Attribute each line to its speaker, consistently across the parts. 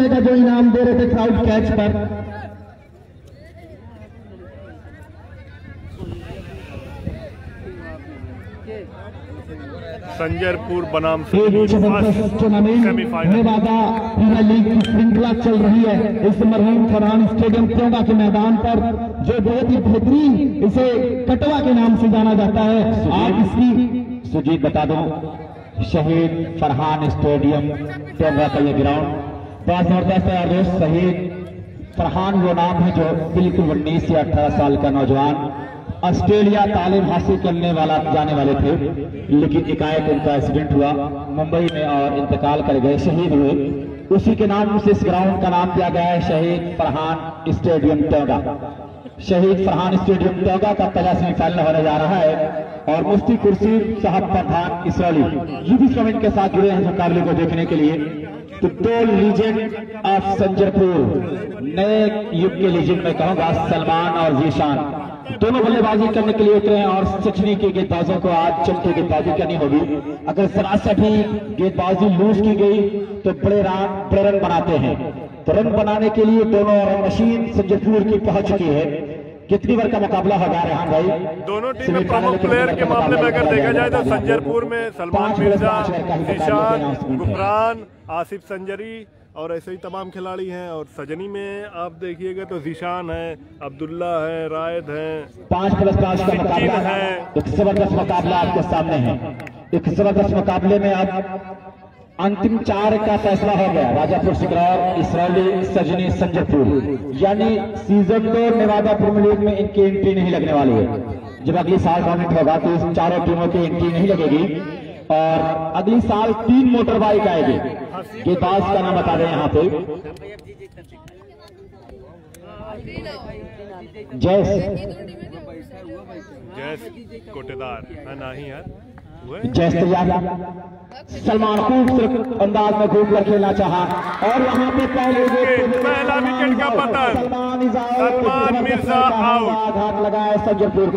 Speaker 1: रुपए का जो इनाम दे रहे थे क्राउड कैच पर।
Speaker 2: संजयपुर बनाम
Speaker 1: टूर्नामेंट नेवादा प्रीमियर लीग की श्रृंखला चल रही है इस मरहूम फरहान स्टेडियम त्योंगा के मैदान पर, जो बहुत ही बेहतरीन इसे कटवा के नाम से जाना जाता है। आप इसकी सुजीत बता दो, शहीद फरहान स्टेडियम त्योंगा का ये ग्राउंड बहुत जबरदस्त है। और दोस्त शहीद फरहान वो नाम है जो बिल्कुल 19 से 18 साल का नौजवान ऑस्ट्रेलिया तालीम हासिल करने वाला जाने वाले थे, लेकिन एकाएक उनका एक्सीडेंट हुआ मुंबई में और इंतकाल कर गए, शहीद हुए। उसी के नाम से इस ग्राउंड का नाम दिया गया है शहीद फरहान स्टेडियम त्योंगा। शहीद फरहान स्टेडियम त्योंगा का पहला सेमीफाइनल होने जा रहा है और मुफ्ती कुर्सी साहब प्रधान इसरौली यूपी कमेंट के साथ जुड़े हैं मुकाबले को देखने के लिए। तो दो लीजेंड ऑफ संजयपुर, नए युग के लीजेंड में कहूंगा, सलमान और जीशान, दोनों बल्लेबाजी करने के लिए उतरे हैं और सचिनी के गेंदबाजों को आज चमके गेंदबाजी करनी होगी। अगर सरासर भी गेंदबाजी लूज की गई तो बड़े रन बनाते हैं, तो रन बनाने के लिए दोनों मशीन संजयपुर की पहुंच चुकी है। कितनी बार का मुकाबला होगा रेहान भाई?
Speaker 2: दोनों टीम प्रमुख प्लेयर के मामले में अगर देखा जाए तो संजयपुर में सलमान मिर्जा, जीशान, गुफरान, आसिफ संजरी और ऐसे ही तमाम खिलाड़ी हैं। और सजनी में आप देखिएगा तो जीशान है, अब्दुल्ला है, रायद है,
Speaker 1: 5+5 का मुकाबला है। एक जबरदस्त मुकाबला आपके सामने है। एक जबरदस्त मुकाबले में आप अंतिम 4 का फैसला हो गया। राजापुर सिकरौर, इसरौली, सजनी, संजयपुर, यानी सीजन 2 नेवादा प्रीमियर लीग में इनकी एंट्री नहीं लगने वाली है। जब अगली साल टूर्नामेंट होगा तो इस चारों टीमों की एंट्री नहीं लगेगी और अगली साल 3 मोटर बाइक आएगी। गेंदबाज का नाम बता दें यहाँ पे,
Speaker 2: जैस कोटेदार है ना ही यार,
Speaker 1: जैस सलमान खूबसूरत अंदाज में घूम कर खेलना चाहा और यहाँ पे पहला
Speaker 2: विकेट का पतन, सलमान मिर्जा आउट।
Speaker 1: आघात लगाया संजयपुर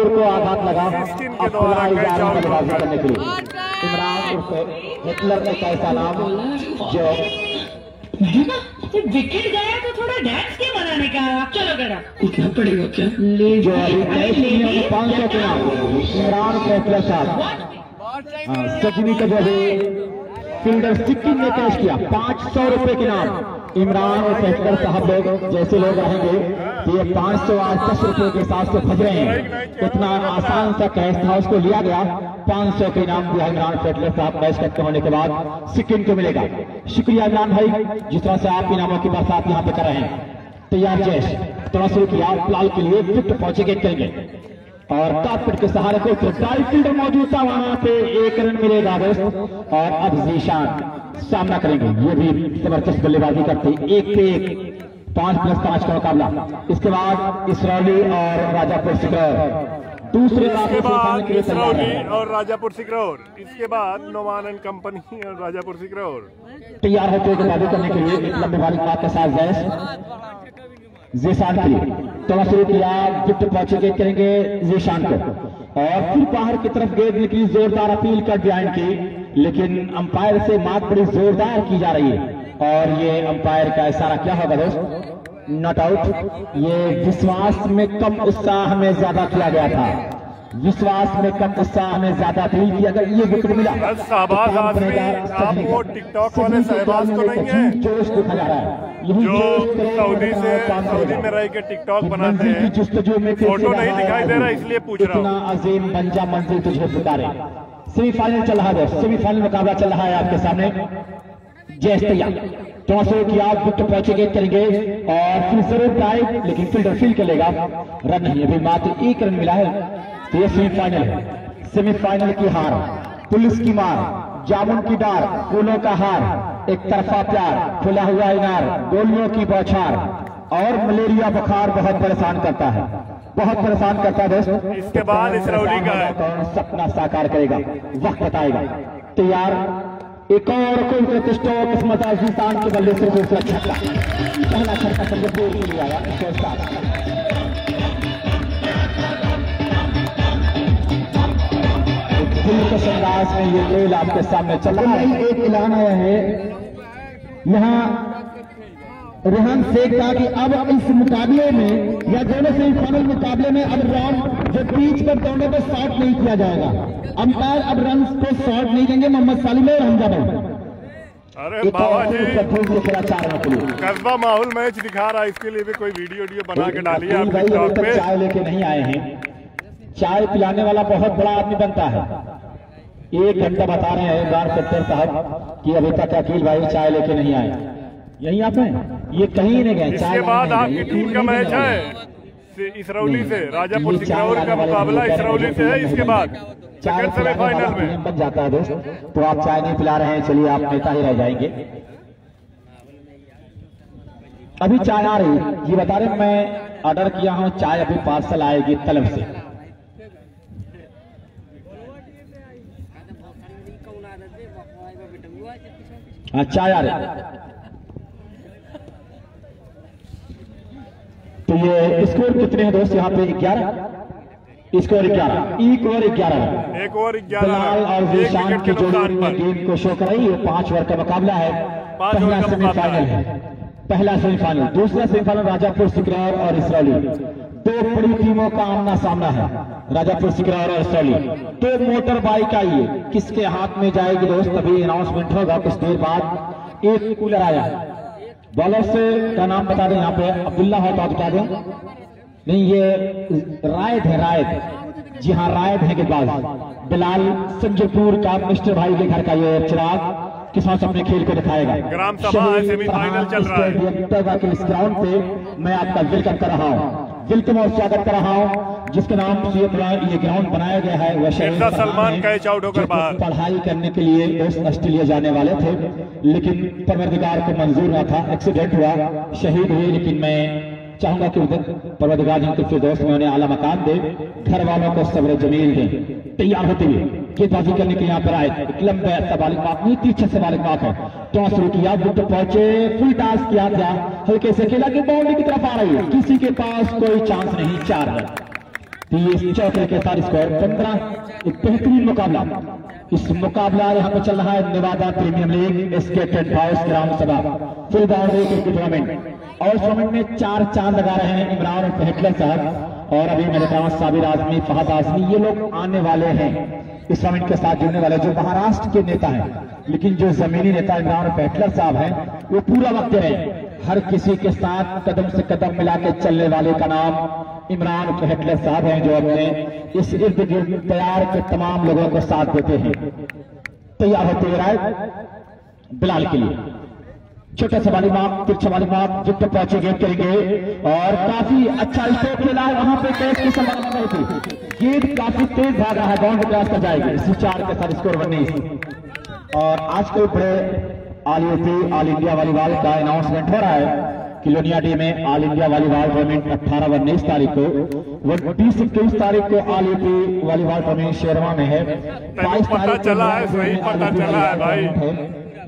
Speaker 1: को आघात लगा बल्लेबाजी करने के लिए। इमरान उर्फ हिटलर ने कैसा नाम जो
Speaker 3: विकेट गया तो थोड़ा डांस के मनाने का। चलो बेटा
Speaker 4: क्या पड़ेगा क्या?
Speaker 1: जो अभी 500 के नाम इमरान हिटलर साहब, सचिनी का जो है फील्डर सिक्किम ने कैश किया 500 रुपए के नाम। इमरान और हिटलर साहब लोग जैसे लोग रहेंगे तो ये 500 आज 10 रुपए के हिसाब से फंस रहे हैं। इतना आसान सा कैश था, उसको लिया गया, 500 के इनाम दिया इमरान हिटलर साहब। मैच खत्म होने के बाद सिक्किम को मिलेगा। शुक्रिया इमरान भाई, जिस तरह से आप इनामों की बरसात यहाँ पे कर रहे हैं। तैयार जैश थोड़ा शुरू किया, फिलहाल के लिए फिफ्ट पहुंचेंगे करेंगे और टॉप के सहारे को फील्डर मौजूद था, वहां पे 1 रन मिलेगा दोस्त। और अब जीशान सामना करेंगे, ये भी जबरदस्त बल्लेबाजी करते, 1 पे 1, 5+5 का मुकाबला। इसके बाद इसरौली और राजापुर सिकरौर दूसरे
Speaker 2: इसरौली और राजापुर सिकरौर, इसके बाद नोमान एंड कंपनी और राजापुर सिकरौर
Speaker 1: तैयार होते हैं बल्लेबाजी करने के लिए। एक लंबे बारी के साथ जीशान के लिए थोड़ा शुरू किया, विकेट पहुंचे करेंगे जीशान को और फिर बाहर की तरफ गेंद निकली, जोरदार अपील कर बिहाइंड की, लेकिन अंपायर से मात बड़ी जोरदार की जा रही है और ये अंपायर का इशारा क्या होगा दोस्त? Not out. ये विश्वास में कम उत्साह में ज्यादा किया गया था, विश्वास में कम उत्साह में ज्यादा थी कि अगर ये विकेट मिला
Speaker 2: शाहबाज आजमी, आप वो टिकटॉक वाले शहबाज तो नहीं है
Speaker 1: जोश दिखा जा रहा है
Speaker 2: जो सऊदी में रह के टिकटॉक बनाते हैं, फोटो नहीं दिखाई दे रहा इसलिए पूछ रहा हूँ।
Speaker 1: अजीम बंजा मंजिल तुझे पुकारे। सेमीफाइनल चल रहा है, सेमीफाइनल मुकाबला चल रहा है आपके सामने। जैस तैयार थोड़ा सा किया, विकेट पहुंचेंगे करेंगे और फिर जरूर ड्राइव, लेकिन फील्डर फील्ड करेगा, रन नहीं, अभी मात्र 1 रन मिला है। तो ये सेमीफाइनल है, सेमीफाइनल की हार, पुलिस की मार, जामुन की डार, फूलों का हार, एक तरफा प्यार, खुला हुआ इनार, गोलियों की बौछार और मलेरिया बुखार बहुत परेशान करता है, बहुत परेशान करता है दोस्त।
Speaker 2: इसके बाद इसरौली का
Speaker 1: कौन सपना साकार करेगा, वक्त बताएगा। तैयार, एक और कोई प्रतिष्ठा किस्मत पाकिस्तान के बल्ले से दूसरा छक्का, पहला छक्का संजयपुर के लिए आया। दिलकश अंदाज में ये खेल आपके सामने चल रहा है। एक ऐलान आया है यहाँ रेहान शेख कहा कि अब इस मुकाबले में या दोनों सेमीफाइनल मुकाबले में अब राउंड जो बीच पर दौड़ने पर शॉट नहीं किया जाएगा। अंपायर अब रन को शॉट नहीं देंगे। मोहम्मद सालिम और हमजा भाई।
Speaker 2: अरे बाबा जी कस्बा माहौल मैच दिखा रहा है, इसके लिए भी कोई वीडियो बना के डालिए आप टिकटॉक पे।
Speaker 1: चाय लेके नहीं आए हैं, चाय पिलाने वाला बहुत बड़ा आदमी बनता है। 1 घंटा बता रहे हैं इमरान खट्टर साहब कि अभी तक अकील भाई चाय लेके नहीं आए। यही आप हैं, ये कहीं नहीं गए।
Speaker 2: इसके बाद आपकी टीम का मैच है इसरौली से, राजापुर सिकरौर का मुकाबला इसरौली से है। इसके बाद सेकंड सेमीफाइनल में
Speaker 1: बन जाता है दोस्त, तो आप चाय नहीं पिला रहे हैं, चलिए आप नेता ही रह जाएंगे। अभी चाय आ रही, ये बता रहे मैं ऑर्डर किया हूं, चाय अभी पार्सल आएगी तलब से। हाँ चाय आ रही। तो ये स्कोर कितने हैं दोस्त यहाँ पे? 11 स्कोर 11, एक ओवर 11 बिलाल और जीशान की जोड़ी ने गेम को शो कराई। ये 5 ओवर का मुकाबला है। पहला सेमीफाइनल है, पहला सेमीफाइनल। दूसरा सेमीफाइनल राजापुर सिकरौर और इसरौली, 2 बड़ी टीमों का आमना सामना है। राजापुर सिकरौर और इसरौली, 2 मोटर बाइक आई है, किसके हाथ में जाएगी दोस्त अभी अनाउंसमेंट होगा कुछ देर बाद। एक कूलर आया, बॉलर से का नाम बता दें, यहाँ पे अब्दुल्ला है तो बता दें। नहीं ये रायत है, रायत, जी हाँ रायत है के बाद बिलाल संजयपुर का मिस्टर भाई के घर का ये चिराग किसान अपने खेल को दिखाएगा।
Speaker 2: ग्राम सभा सेमीफाइनल चल रहा है।
Speaker 1: इस ग्राउंड पे मैं आपका वेलकम कर रहा हूँ, वेलकम और स्वागत कर रहा हूँ। जिसके नाम से ये ग्राउंड बनाया गया है वह
Speaker 2: सलमान कैच आउट होकर बाहर
Speaker 1: पढ़ाई करने के लिए ऑस्ट्रेलिया जाने वाले थे, लेकिन परवरदिगार को मंजूर न था, एक्सीडेंट हुआ, शहीद हुए। लेकिन मैं चाहूंगा कि परवरदिगार जिनके फिरदौस में उन्हें आला मकान दे, घर वालों को सब्र जमील दे। तैयार होते हुए गेंदबाजी करने के लिए यहाँ पर आए, एक लंबे सवालिक बात नहीं, तीछे सवालिक बात है। टॉस शुरू किया, विकेट पहुंचे, फुल टॉस किया था, हल्के से खेला कि बाउंड्री की तरफ आ रही है, किसी के पास कोई चांस नहीं। 4 रन, 30 चौके के साथ स्कोर 15। एक बेहतरीन मुकाबला, इस मुकाबला यहाँ पे चल रहा है Nevada premier league S K tent house Gram Sabha full boundary cricket tournament. और टूर्नामेंट में 4 चांद लगा रहे हैं इमरान और हिटलर साहब, और अभी मेरे पास साबिर आजमी, फहद आजमी, ये लोग आने वाले हैं इस टूर्नामेंट के साथ जुड़ने वाले, जो महाराष्ट्र के नेता हैं। लेकिन जो जमीनी नेता इमरान और हिटलर साहब हैं वो पूरा वक्त रहे, हर किसी के साथ कदम से कदम मिला के चलने वाले का नाम इमरान हिटलर साहब हैं, जो अपने इस इर्द गिर्द तैयार के तमाम लोगों को साथ देते हैं। तैयार होते हुए बिलाल के लिए छोटे से वाली माप, तिरछे वाली माप, जितने पहुंचे गेंद करेंगे और काफी अच्छा स्ट्रोक खेला है। वहां पे कैच की संभावना नहीं थी, गेंद काफी तेज भागा है, बाउंड्री क्रॉस कर जाएगी। इसी 4 के साथ स्कोर 19। और आजकल बड़े ऑल इंडिया वॉलीबॉल का अनाउंसमेंट हो रहा है कि लोनियाडी में ऑल इंडिया वॉलीबॉल टूर्नामेंट 18 व 19 तारीख को, 20-21 तारीख को ऑल इंडिया वॉलीबॉल टूर्नामेंट शेरवा में है। 22 तारीख
Speaker 2: चला है, सही पता चला है भाई।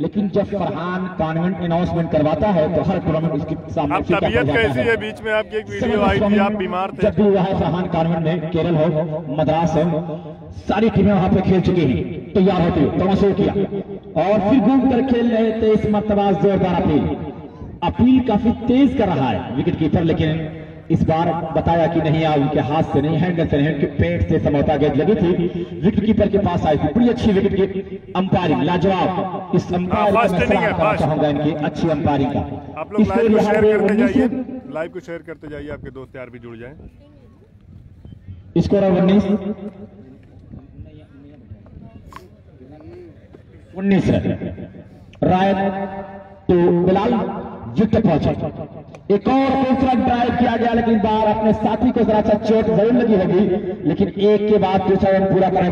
Speaker 1: लेकिन जब फरहान कॉन्वेंट अनाउंसमेंट करवाता है तो हर टूर्नामेंट उसकी सामने
Speaker 2: तबीयत कैसी है? बीच में आपकी एक वीडियो आई थी, आप बीमार थे।
Speaker 1: जब भी वह फरहान कॉन्वेंट में केरल हो, मद्रास हो, सारी टीमें वहां पे खेल चुकी हैं। तैयार होते हुए तमाशा किया और फिर घूम कर खेल रहे थे। इस मरतबा जोरदार अपील काफी तेज कर रहा है विकेट कीपर, लेकिन इस बार बताया कि नहीं यार उनके हाथ से नहीं, हैंडल से नहीं, उनके पेट से समझौता गेंद लगी थी, विकेट कीपर के पास आई थी। बड़ी अच्छी विकेट की अंपायरिंग, लाजवाब। इस अंपायर को मैं सलाह करना चाहूंगा इनकी अच्छी अंपायरिंग का।
Speaker 2: आप लोग लाइव को शेयर करते जाइए, लाइव को शेयर करते जाइए, आपके दोस्त यार भी जुड़ जाएं।
Speaker 1: स्कोर 19 रायत तो बिलाल विकेट पहुंचा। एक और दूसरा ड्राइव किया गया, लेकिन बार अपने साथी को जरा सा चोट जरूर लगी होगी, लेकिन एक के बाद दूसरा रन पूरा करने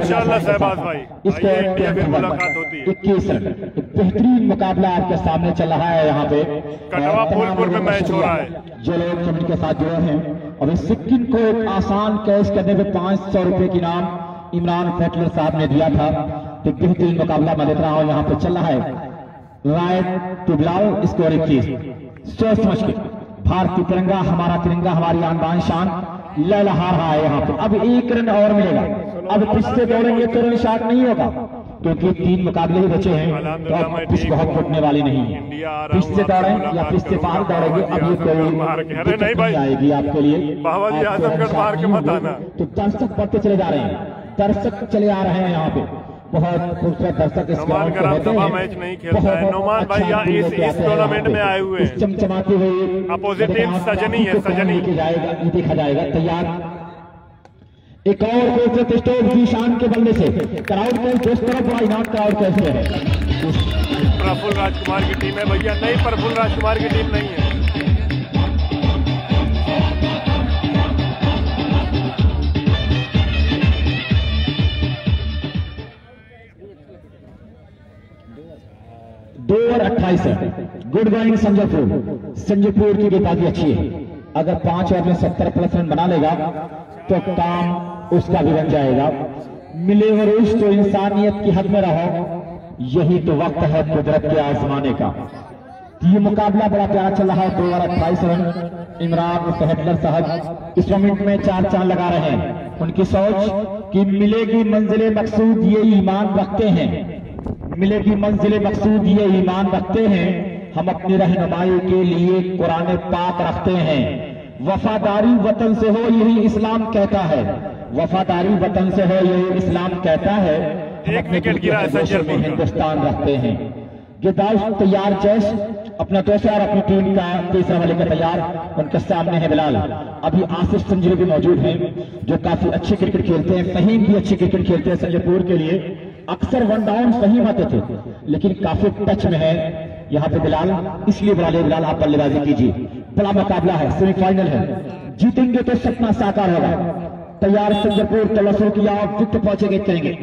Speaker 2: इसको
Speaker 1: 21 रन। एक बेहतरीन मुकाबला आपके सामने चल रहा है यहाँ पे।
Speaker 2: कटवा फूलपुर में मैच हो रहा है।
Speaker 1: जो लोग टूर्नामेंट के साथ जुड़े हैं, और सिक्किम को एक आसान कैच करने में 500 रुपए की इनाम इमरान हिटलर साहब ने दिया था। तो बेहतरीन मुकाबला मैं देख रहा हूँ यहाँ पे चल रहा है। रायत टू बिलाल, स्कोर 21। सोच समझ के भारतीय तिरंगा, हमारा तिरंगा, हमारी आन शान लहलहा रहा है यहाँ पे। अब 1 रन और मिलेगा, अब पिछले दौड़ेंगे तो रन शॉट नहीं होगा, क्योंकि 3 मुकाबले ही बचे हैं, तो अब पिच बहुत फटने वाली नहीं है। पिच से दौड़े या पिच से पार दौड़ेंगे, अब ये कोई नहीं आएगी आपके लिए। तो दर्शक बढ़ते चले जा रहे हैं, दर्शक चले आ रहे हैं यहाँ पे, बहुत खूबसूरत दर्शक इस ग्राउंड पे होते हैं।
Speaker 2: मैच नहीं खेलता है नोमान भाई, इस टूर्नामेंट में आए हुए हैं।
Speaker 1: चमचमाते हुए
Speaker 2: अपोजिट टीम सजनी है, सजनी
Speaker 1: देखा जाएगा। तैयार एक और खूबसूरत स्टोर जीशान के बल्ले से क्राउड को जिस तरफ नॉट क्राउड कैसे है।
Speaker 2: प्रफुल्ल राजकुमार की टीम है भैया, नहीं प्रफुल्ल राजकुमार की टीम नहीं है।
Speaker 1: दो और 28 है। गुड गोइंग संजयपुर की गेंदबाजी अच्छी है। अगर 5 ओवर में 70+ रन बना लेगा तो काम उसका भी बन जाएगा। मिले वरुष तो इंसानियत की हद में रहो, यही तो वक्त है कुदरत के आजमाने का। ये मुकाबला बड़ा प्यारा चल रहा है। 2 ओवर 28 रन। इमरान सहदलर साहब इस मोमेंट में 4 चांद लगा रहे हैं। उनकी सोच कि मिलेगी मंजिले मकसूद ये ईमान रखते हैं, मिलेगी मंजिले मकसूद ये ईमान रखते हैं। हम अपनी रहनुमाई के लिए कुरान पाक रखते हैं। वफादारी वतन से हो यही इस्लाम कहता है, वफादारी वतन से हो यही इस्लाम कहता है। हम अपने देशों में हिंदुस्तान रखते हैं। ये दाउद तैयार जैश अपना दूसरा और अपनी टीम का तीसरा वाले का तैयार, उनके सामने है बिलाल। अभी आसिफ संजरी भी मौजूद हैं जो काफी अच्छी क्रिकेट खेलते हैं। फहीम भी अच्छी क्रिकेट खेलते हैं संजयपुर के लिए। अक्सर 1 डाउन फहीम आते थे लेकिन काफी टच में है यहाँ पे बिलाल, इसलिए बिलाल आप बल्लेबाजी कीजिए। बड़ा मुकाबला है, सेमीफाइनल है, जीतेंगे तो सपना साकार होगा। तैयार संजयपुर चलो शुरू किया, विकेट पहुंचेंगे करेंगे।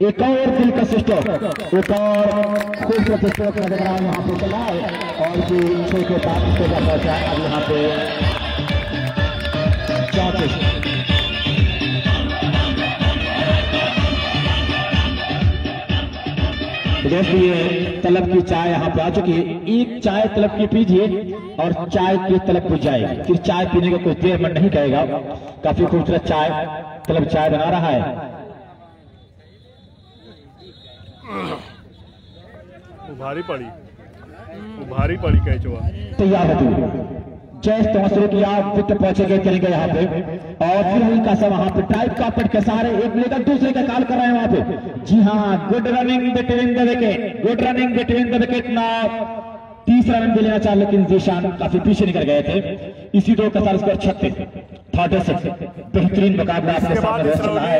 Speaker 1: एक और दिलकश स्ट्रोक, एक और खूबसूरत स्ट्रोक नजर आ यहाँ पे चला है और ये 6 के 5 पहुंचा। अब यहाँ पे 34 तलब की चाय यहाँ पे आ चुकी है। एक चाय तलब की पीजिए और चाय की तलब बुझ जाएगी, फिर चाय पीने का कोई देर मन नहीं कहेगा। काफी खूबसूरत चाय तलब चाय बना रहा है।
Speaker 2: भारी पड़ी कैचवा
Speaker 1: तैयार होती जैस तो शुरू किया, विकेट पहुंचेंगे चलेंगे यहाँ पे और फिर हल्का सा वहां पे टाइप कापट के सहारे एक लेकर दूसरे का कॉल कर रहे हैं वहां पे। जी हाँ, good running between the wicket, good running between the wicket. ना तीसरा रन भी लेना चाहे लेकिन जीशान काफी पीछे निकल गए थे। इसी 2 का स्कोर 36 बेहतरीन मुकाबला अपने सामने चल रहा है।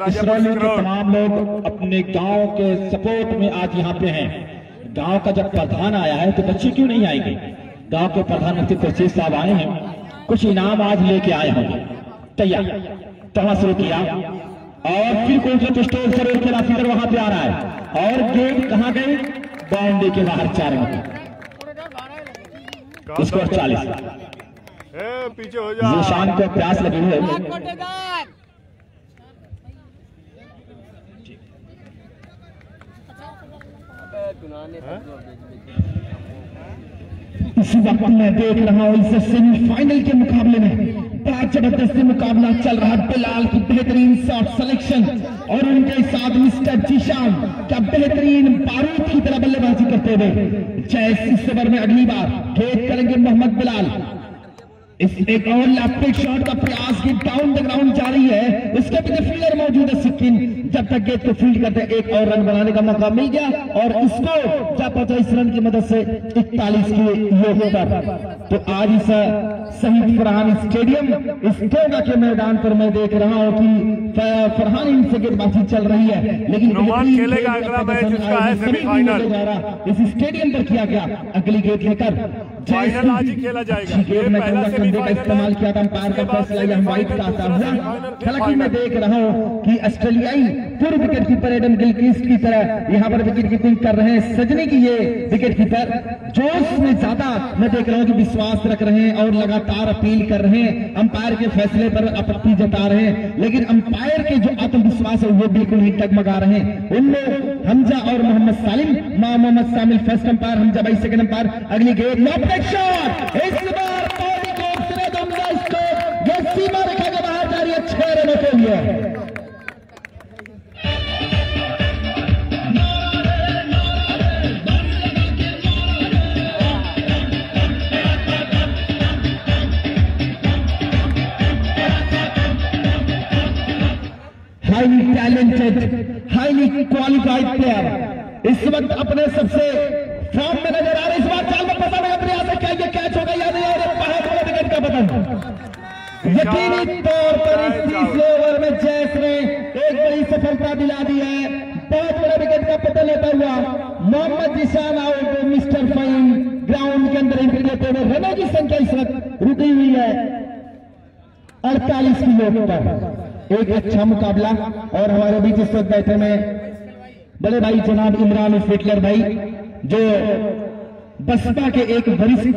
Speaker 1: इसरोली के तमाम लोग अपने गांव के सपोर्ट में आज यहाँ पे हैं। गांव का जब प्रधान आया है तो बच्चे क्यों नहीं आएंगे? गांव के प्रधानमंत्री प्रचेत साहब आए हैं, कुछ इनाम आज लेके आए होंगे। तैयार तड़ा शुरू किया और फिर कोई जो स्टोर जरूर खेला, फिर वहां पे आ रहा है और गेंद कहां गई? बाउंड्री के बाहर 4 रन। स्कोर 40।
Speaker 2: पीछे हो जा।
Speaker 1: जीशान को प्यास लगी हुई है। इसी वक्त मैं देख रहा हूं इस सेमीफाइनल के मुकाबले में बड़ा जबरदस्त मुकाबला चल रहा है। बिलाल की बेहतरीन शॉट सिलेक्शन और उनके साथ मिस्टर जीशान क्या बेहतरीन बारूद की तरह बल्लेबाजी करते हुए जैसे इस ओवर में अगली बार खेल करेंगे मोहम्मद बिलाल। इस एक और लेफ्ट शॉट का प्रयास की डाउन द ग्राउंड जारी है, उसके पीछे फील्डर मौजूद है सिक्किम। जब तक गेंद को फील्ड करते एक और रन बनाने का मौका मिल गया और इसको जब 25 रन की मदद से 41 के योग पर। तो आज इस शहीद फरहान स्टेडियम इस टोगा के मैदान पर मैं देख रहा हूं कि फरहान इनसे गेंदबाजी चल रही है, लेकिन
Speaker 2: खेलेगा अगला मैच उसका है सेमीफाइनल
Speaker 1: इस स्टेडियम पर किया गया। अगली गेंद लेकर
Speaker 2: फाइनल आज ही खेला जाएगा।
Speaker 1: का इस्तेमाल किया था, अंपायर का फैसला यह वाइट का आता हुआ। हालांकि मैं देख रहा हूं कि ऑस्ट्रेलियाई पूर्व विकेट कीपर एडम गिलक्रिस्ट की तरह यहां पर विकेट कीपिंग कर रहे हैं सजनी की ये विकेट कीपर जोश में ज्यादा मैं देख रहा हूं कि विश्वास रख रहे हैं और लगातार अपील कर रहे हैं। अंपायर के फैसले पर आपत्ति जता रहे हैं, लेकिन अंपायर के जो आत्मविश्वास है वो बिल्कुल ही टगमगा रहे हैं। उनमें हमजा और मोहम्मद सालिम, मोहम्मद सामिल फर्स्ट अंपायर, हमजा भाई सेकंड अंपायर। अगली गेंद शॉट, इस बार सीमा रेखा के बाहर जा रही है 6 रनों के लिए। एजुकेटेड, हाईली क्वालिफाइड प्लेयर इस वक्त अपने सबसे फॉर्म में नजर आ रहे। इस बार चाल में पता नहीं प्रयास है, क्या ये कैच होगा या नहीं, और बहुत बड़ा विकेट का पतन। यकीनी तौर पर इस तीसरे ओवर में जैस ने एक बड़ी सफलता दिला दी है। बहुत बड़ा विकेट का पतन होता हुआ Mohammad Zeeshan out, mister fine ground के अंदर एंट्री लेते हुए। रनों की संख्या इस वक्त रुकी हुई है 48 की नोट पर। एक अच्छा मुकाबला, और हमारे बीच इस वक्त बैठे में बड़े भाई जनाब इमरान फिटलर भाई, जो बसपा के एक वरिष्ठ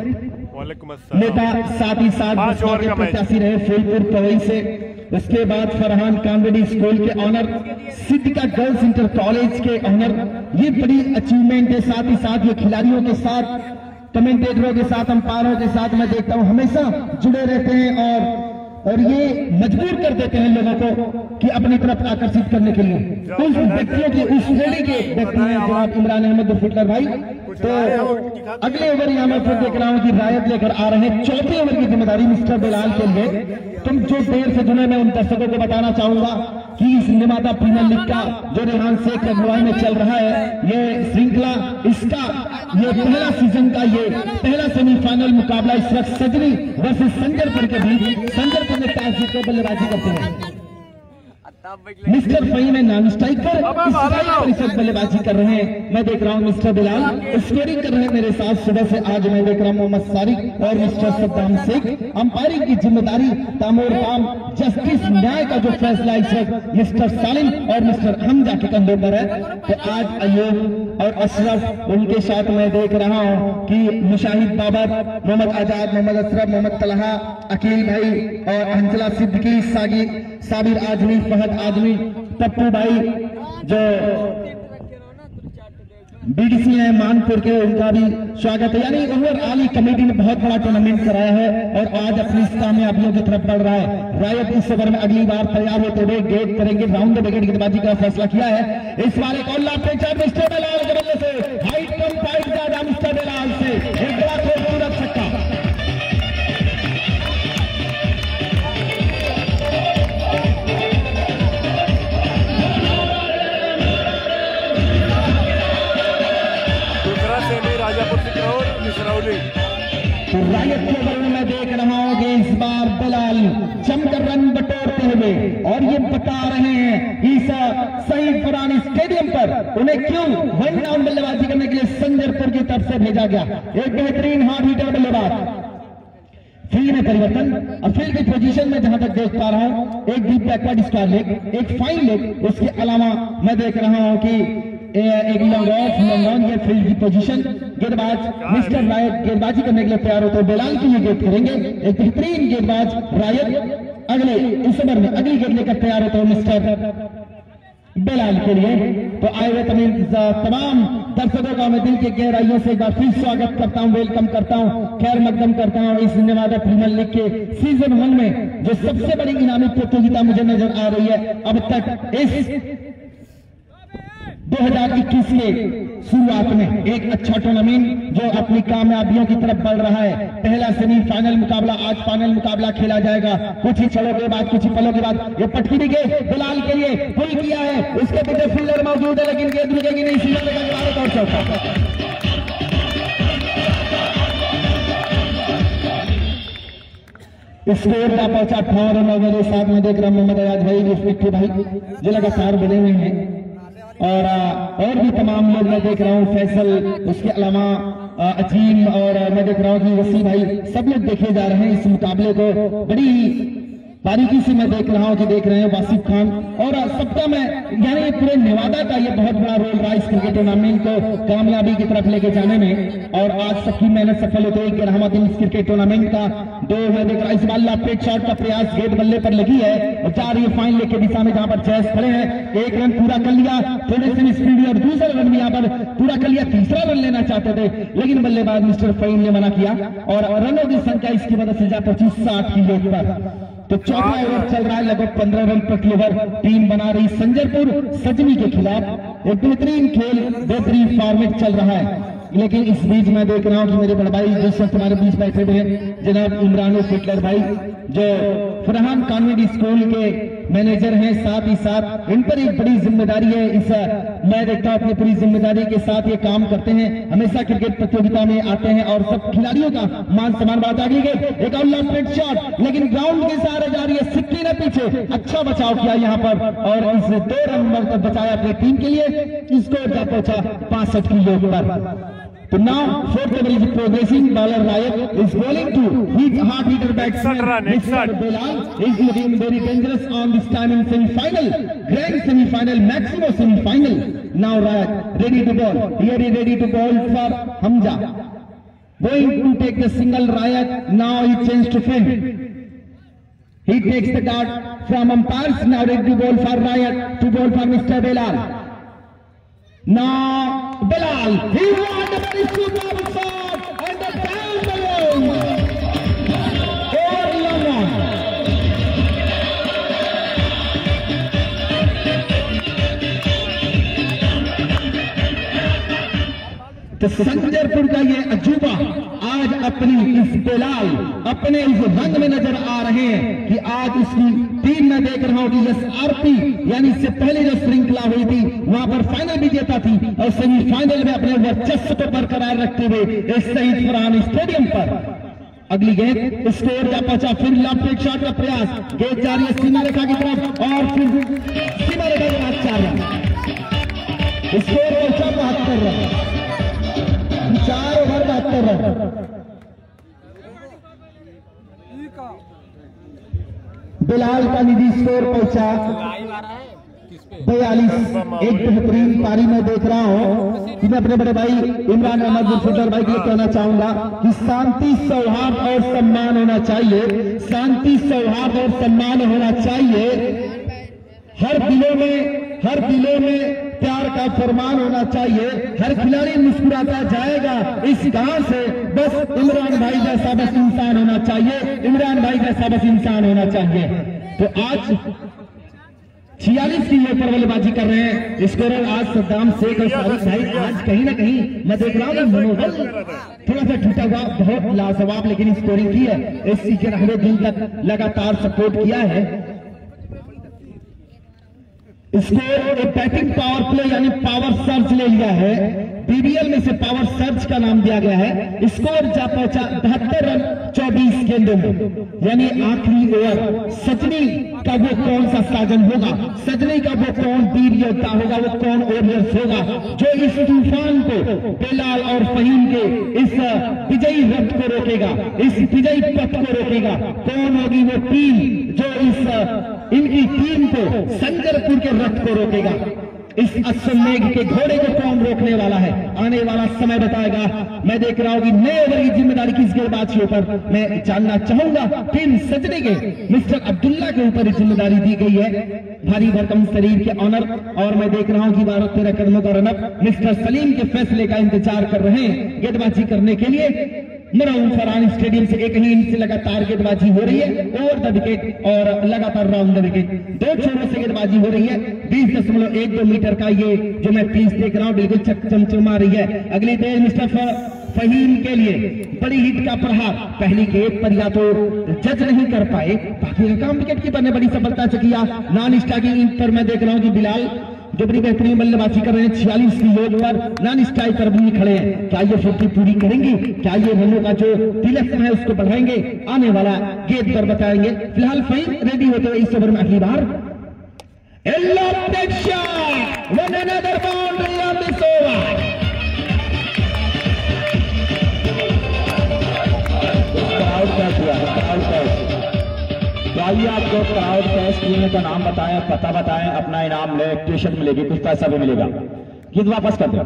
Speaker 1: नेता, साथ ही साथ बसपा के प्रत्याशी रहे फूलपुर पवई से। उसके बाद फरहान कानवेडी स्कूल के honour, Siddiqa girls inter college के ऑनर। ये बड़ी अचीवमेंट है। साथ ही साथ ये खिलाड़ियों के साथ, कमेंटेटरों के साथ, अंपायरों के साथ मैं देखता हूं हमेशा जुड़े रहते हैं, और ये मजबूर कर देते हैं लोगों को कि अपनी तरफ आकर्षित करने के लिए। उस व्यक्तियों की, उस श्रेणी के व्यक्ति हैं जनाब इमरान अहमद फिटलर भाई। तो अगले ओवर यहां मैं फिर देख रहा हूं कि रायत लेकर आ रहे हैं। चौथे ओवर की जिम्मेदारी मिस्टर बिलाल के लिए। तुम जो देर से जुड़े, मैं उन दर्शकों को बताना चाहूंगा कि इस नेवादा प्रीमियर लीग का जो रेहान शेख अगुवाई में चल रहा है, ये श्रृंखला, इसका ये पहला सीजन का ये पहला सेमीफाइनल मुकाबला इस वक्त सजनी वर्सेस संजरपुर के बीच। संजरपुर ने टॉस जीतकर बल्लेबाजी करते हैं। मिस्टर फहीम है नॉन स्ट्राइकर, परिषद बल्लेबाजी कर रहे हैं। मैं देख रहा हूं मिस्टर बिलाल स्कोरिंग कर रहे हैं मेरे साथ सुबह से। आज मैं देख रहा हूं मोहम्मद सारिक और मिस्टर सद्दाम शेख। अंपायरिंग की जिम्मेदारी, तामोर काम, जस्टिस, न्याय का जो फैसला इस वक्त मिस्टर सालिम और मिस्टर हमजा के कंधों पर है। तो आज अयूब और अशरफ, उनके साथ मैं देख रहा हूं कि मुशाहिद बाबर, मोहम्मद आजाद, मोहम्मद अशरफ, मोहम्मद तलहा, अकील भाई और अंजला सिद्दीकी, साबिर आजमी, फहद आदमी, पप्पू भाई जो बीडीसी है मानपुर के, उनका भी स्वागत है। यानी ओवरऑल ही कमेटी ने बहुत बड़ा टूर्नामेंट कराया है और आज अपनी कामयाबियों की तरफ बढ़ रहा है। रायत इस ओवर में अगली बार तैयार होते हुए गेट करेंगे, राउंड द विकेट गेंदबाजी का फैसला किया है। इस बार एक और लाभ मिस्टर बेलाल के बल्ले से, हाइट कम फाइट ज्यादा मिस्टर बेलाल से एक बड़ा खूबसूरत छक्का। तो रायत के ओवर में मैं देख रहा हूं कि इस बार बिलाल जमकर रन बटोरते हुए, और ये बता रहे हैं इस शहीद पुरानी स्टेडियम पर उन्हें क्यों वन डाउन बल्लेबाजी करने के लिए संजरपुर की तरफ से भेजा गया। एक बेहतरीन हार्ड हिटर बल्लेबाज। फील्ड में परिवर्तन, और फील्ड की पोजीशन में जहां तक देख पा रहा हूं, एक डीप बैकवर्ड स्क्वायर लेग, एक फाइन लेग, उसके अलावा मैं देख रहा हूं कि एक लॉन्ग ऑफ, लॉन्ग ऑन, ये फील्ड की पोजीशन। गेंदबाज मिस्टर रायत गेंदबाजी करने के लिए तैयार होते हैं, बेलाल के लिए गेंद करेंगे। एक बेहतरीन गेंदबाज रायत अगले इस ओवर में अगली गेंद लेकर तैयार होते हैं मिस्टर बेलाल के लिए। तो आए हुए तमाम दर्शकों का मैं दिल के गहराइयों से एक बार फिर स्वागत करता हूं, वेलकम करता हूं, खैर मकदम करता हूं इस नेवादा प्रीमियर लीग के सीजन 1 में जो सबसे बड़ी इनामी प्रतियोगिता मुझे नजर आ रही है अब तक। इस 2021 के शुरुआत में एक अच्छा टूर्नामेंट जो अपनी कामयाबियों की तरफ बढ़ रहा है। पहला सेमीफाइनल मुकाबला, आज फाइनल मुकाबला खेला जाएगा कुछ ही क्षणों के बाद, कुछ ही पलों के बाद। ये पटकी भी गए बिलाल के लिए पुल किया है, उसके पीछे फील्डर मौजूद है लेकिन गेंद रुकेगी नहीं। सीधा लगा और चौका। स्कोर का पहुंचा 18 रन मेरे साथ में देख रहा हूं मोहम्मद अयाज भाई, मिट्टू भाई जो लगातार बने हुए हैं, और भी तमाम लोग मैं देख रहा हूं, फैसल, उसके अलावा अजीम, और मैं देख रहा हूं कि वसी भाई, सब लोग देखे जा रहे हैं इस मुकाबले को। बड़ी बारीकी से मैं देख रहा हूं कि देख रहे हैं वासिफ खान, और सबका मैं यानी पूरे नेवादा का ये बहुत बड़ा रोल रहा इस क्रिकेट टूर्नामेंट को कामयाबी की तरफ लेके जाने में, और आज सबकी मेहनत सफल होते हुए रहमतुल इस क्रिकेट टूर्नामेंट का दो मैं देख रहा हूं। इस बार लॉफ्टेड शॉट का प्रयास गेंद बल्ले पर लगी है और जा रही है फाइन लेग के दिशा में, जहां पर जैस खड़े हैं। एक रन पूरा कर लिया, थोड़े से स्पीड, और दूसरा रन भी यहां पर पूरा कर लिया। तीसरा रन लेना चाहते थे लेकिन बल्लेबाज मिस्टर फहीम ने मना किया, और रनों की संख्या इसकी वजह से जा 25-60 की योग पर। तो चौथा ओवर चल रहा है, लगभग 15 रन प्रति ओवर टीम बना रही संजरपुर सजनी के खिलाफ। एक बेहतरीन खेल, बेहतरीन फॉर्मेट चल रहा है। लेकिन इस बीच मैं देख रहा हूं कि मेरे बड़े भाई जिस वक्त हमारे बीच बैठे हुए हैं जनाब इमरान फिटलर भाई, जो फरहान कानवेडी स्कूल के मैनेजर हैं, साथ ही साथ इन पर एक बड़ी जिम्मेदारी है। इस मैं देखता हूं अपनी पूरी जिम्मेदारी के साथ ये काम करते हैं, हमेशा क्रिकेट प्रतियोगिता में आते हैं और सब खिलाड़ियों का मान सम्मान बढ़ाता है। एक और लेफ्ट शॉट, लेकिन ग्राउंड के सहारे जा रही है, सिक्की ने पीछे अच्छा बचाव किया यहाँ पर और इस 2 रन तक बचाया अपनी टीम के लिए। स्कोर जा पहुंचा 65 की योग पर। So now fourth over is progressing. Bowler Rayat is bowling to hit hard hitter batsman Mr. Belal is looking very dangerous on this time in semi-final, grand semi-final, maximum semi-final. Now Rayat ready to bowl. Here he ready to bowl for Hamza. Going to take the single. Rayat now he changed to field. He takes the dart from umpires. Now ready to bowl for Rayat, to bowl for Mr. Belal. Now Belal, he won the very superb shot and the down the lane over London. तो संजरपुर का ये अजूबा आज अपनी इस बेलाल अपने इस रंग में नजर आ रहे हैं कि आज उसकी टीम में देख रहा हूं कि एसआरपी यानी इससे पहले जो श्रृंखला हुई थी वहां पर फाइनल विजेता थी और सेमीफाइनल में अपने वर्चस्व को बरकरार रखते हुए इस शहीद फरहान स्टेडियम पर अगली गेंद स्कोर जा पहुंचा। फिर लेफ्ट शॉट का प्रयास, गेंद जा रही है सीमा रेखा की तरफ और फिर सीमा रेखा के बाद 4 रन। स्कोर पहुंचा 72 रन, 4 ओवर 72 रन। बिलाल का निजी स्कोर पहुंचा 42। एक बेहतरीन पारी में देख रहा हूं कि मैं अपने बड़े भाई इमरान अहमद गुरफुदर भाई के लिए कहना चाहूंगा कि शांति सौहार्द और सम्मान होना चाहिए, शांति सौहार्द और सम्मान होना चाहिए। हर दिलों में प्यार का फरमान होना चाहिए। हर खिलाड़ी मुस्कुराता जाएगा इस गांव से। बस इमरान भाई जैसा बस इंसान होना चाहिए, इमरान भाई जैसा बस इंसान होना चाहिए। तो आज 46 की ऊपर बल्लेबाजी कर रहे हैं स्कोरर आज सद्दाम शेख और सारिक भाई। आज कहीं ना कहीं मैं देख रहा हूँ मनोबल थोड़ा सा टूटा हुआ, बहुत लाजवाब लेकिन स्कोरिंग की है। इसी के अगले दिन तक लगातार सपोर्ट किया है। स्कोर एक बैटिंग पावर प्ले यानी पावर सर्च ले लिया है। बीबीएल में से पावर सर्च का नाम दिया गया है। स्कोर जा पहुंचा 72 रन 24 गेंदों में, यानी आखिरी ओवर। सजनी का वो कौन सा साजन होगा, सजनी का वो कौन वीर योद्धा होगा, वो कौन वॉरियर्स होगा जो इस तूफान को, बेलाल और फहीम के इस विजयी रथ को रोकेगा, इस विजयी पथ को रोकेगा। कौन होगी वो टीम जो इनकी टीम को, संजरपुर के रथ को रोकेगा। इस अश्वमेघ के घोड़े को कौन रोकने वाला है, आने वाला समय बताएगा। मैं देख रहा हूं कि नए ओवर की जिम्मेदारी किस गेंदबाजियों पर मैं जानना चाहूंगा। टीम सजने के मिस्टर अब्दुल्ला के ऊपर जिम्मेदारी दी गई है, भारी भरकम शरीर के ऑनर। और मैं देख रहा हूं कि 12-13 कदमों का रनअप मिस्टर सलीम के फैसले का इंतजार कर रहे हैं गेंदबाजी करने के लिए। मरहूम फरहान स्टेडियम से एक ही इंच से लगातार गेंदबाजी हो रही है, ओवर द विकेट और लगातार राउंड द विकेट। 2 छोरों से गेंदबाजी हो रही है। 20.12 मीटर का ये जो मैं पीस देख रहा हूं बिल्कुल चमचमा रही है। अगली गेंद मिस्टर फहीम के लिए बड़ी हिट का प्रहार। पहली गेंद पर या तो जज नहीं कर पाए, बाकी काम विकेट कीपर ने बड़ी सफलता से किया। नॉन स्ट्राइकिंग पर मैं देख रहा हूं कि बिलाल जो बड़ी बेहतरीन बल्लेबाजी कर रहे हैं। 46 की योग पर नॉन स्ट्राइकर भी खड़े हैं। क्या ये 50 पूरी करेंगे, क्या ये रनों का जो तिलक है उसको बढ़ाएंगे, आने वाला गेंद पर बताएंगे। फिलहाल फहीम रेडी होते हुए इस ओवर में अगली बार आइए आपको क्राउड कैश खेलने का नाम बताएं, पता बताएं, अपना इनाम ले, टी शर्ट मिलेगी, कुछ पैसा भी मिलेगा। गीत वापस कर दो।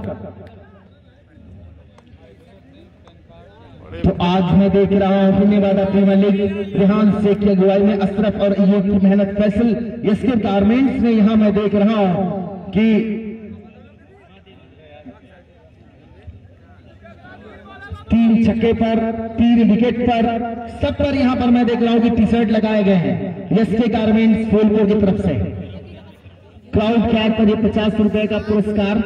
Speaker 1: तो आज मैं देख रहा हूं नेवादा प्रीमियर लीग रेहान शेख की अगुवाई में अशरफ और ये की मेहनत फैसल एसके गारमेंट्स में यहां मैं देख रहा हूं कि 3 छक्के पर, 3 विकेट पर, सब पर यहां पर मैं देख रहा हूं कि टी शर्ट लगाए गए हैं एसके गारमेंट्स फूलपुर की तरफ से। क्राउड कैप पर 50 रुपए का पुरस्कार।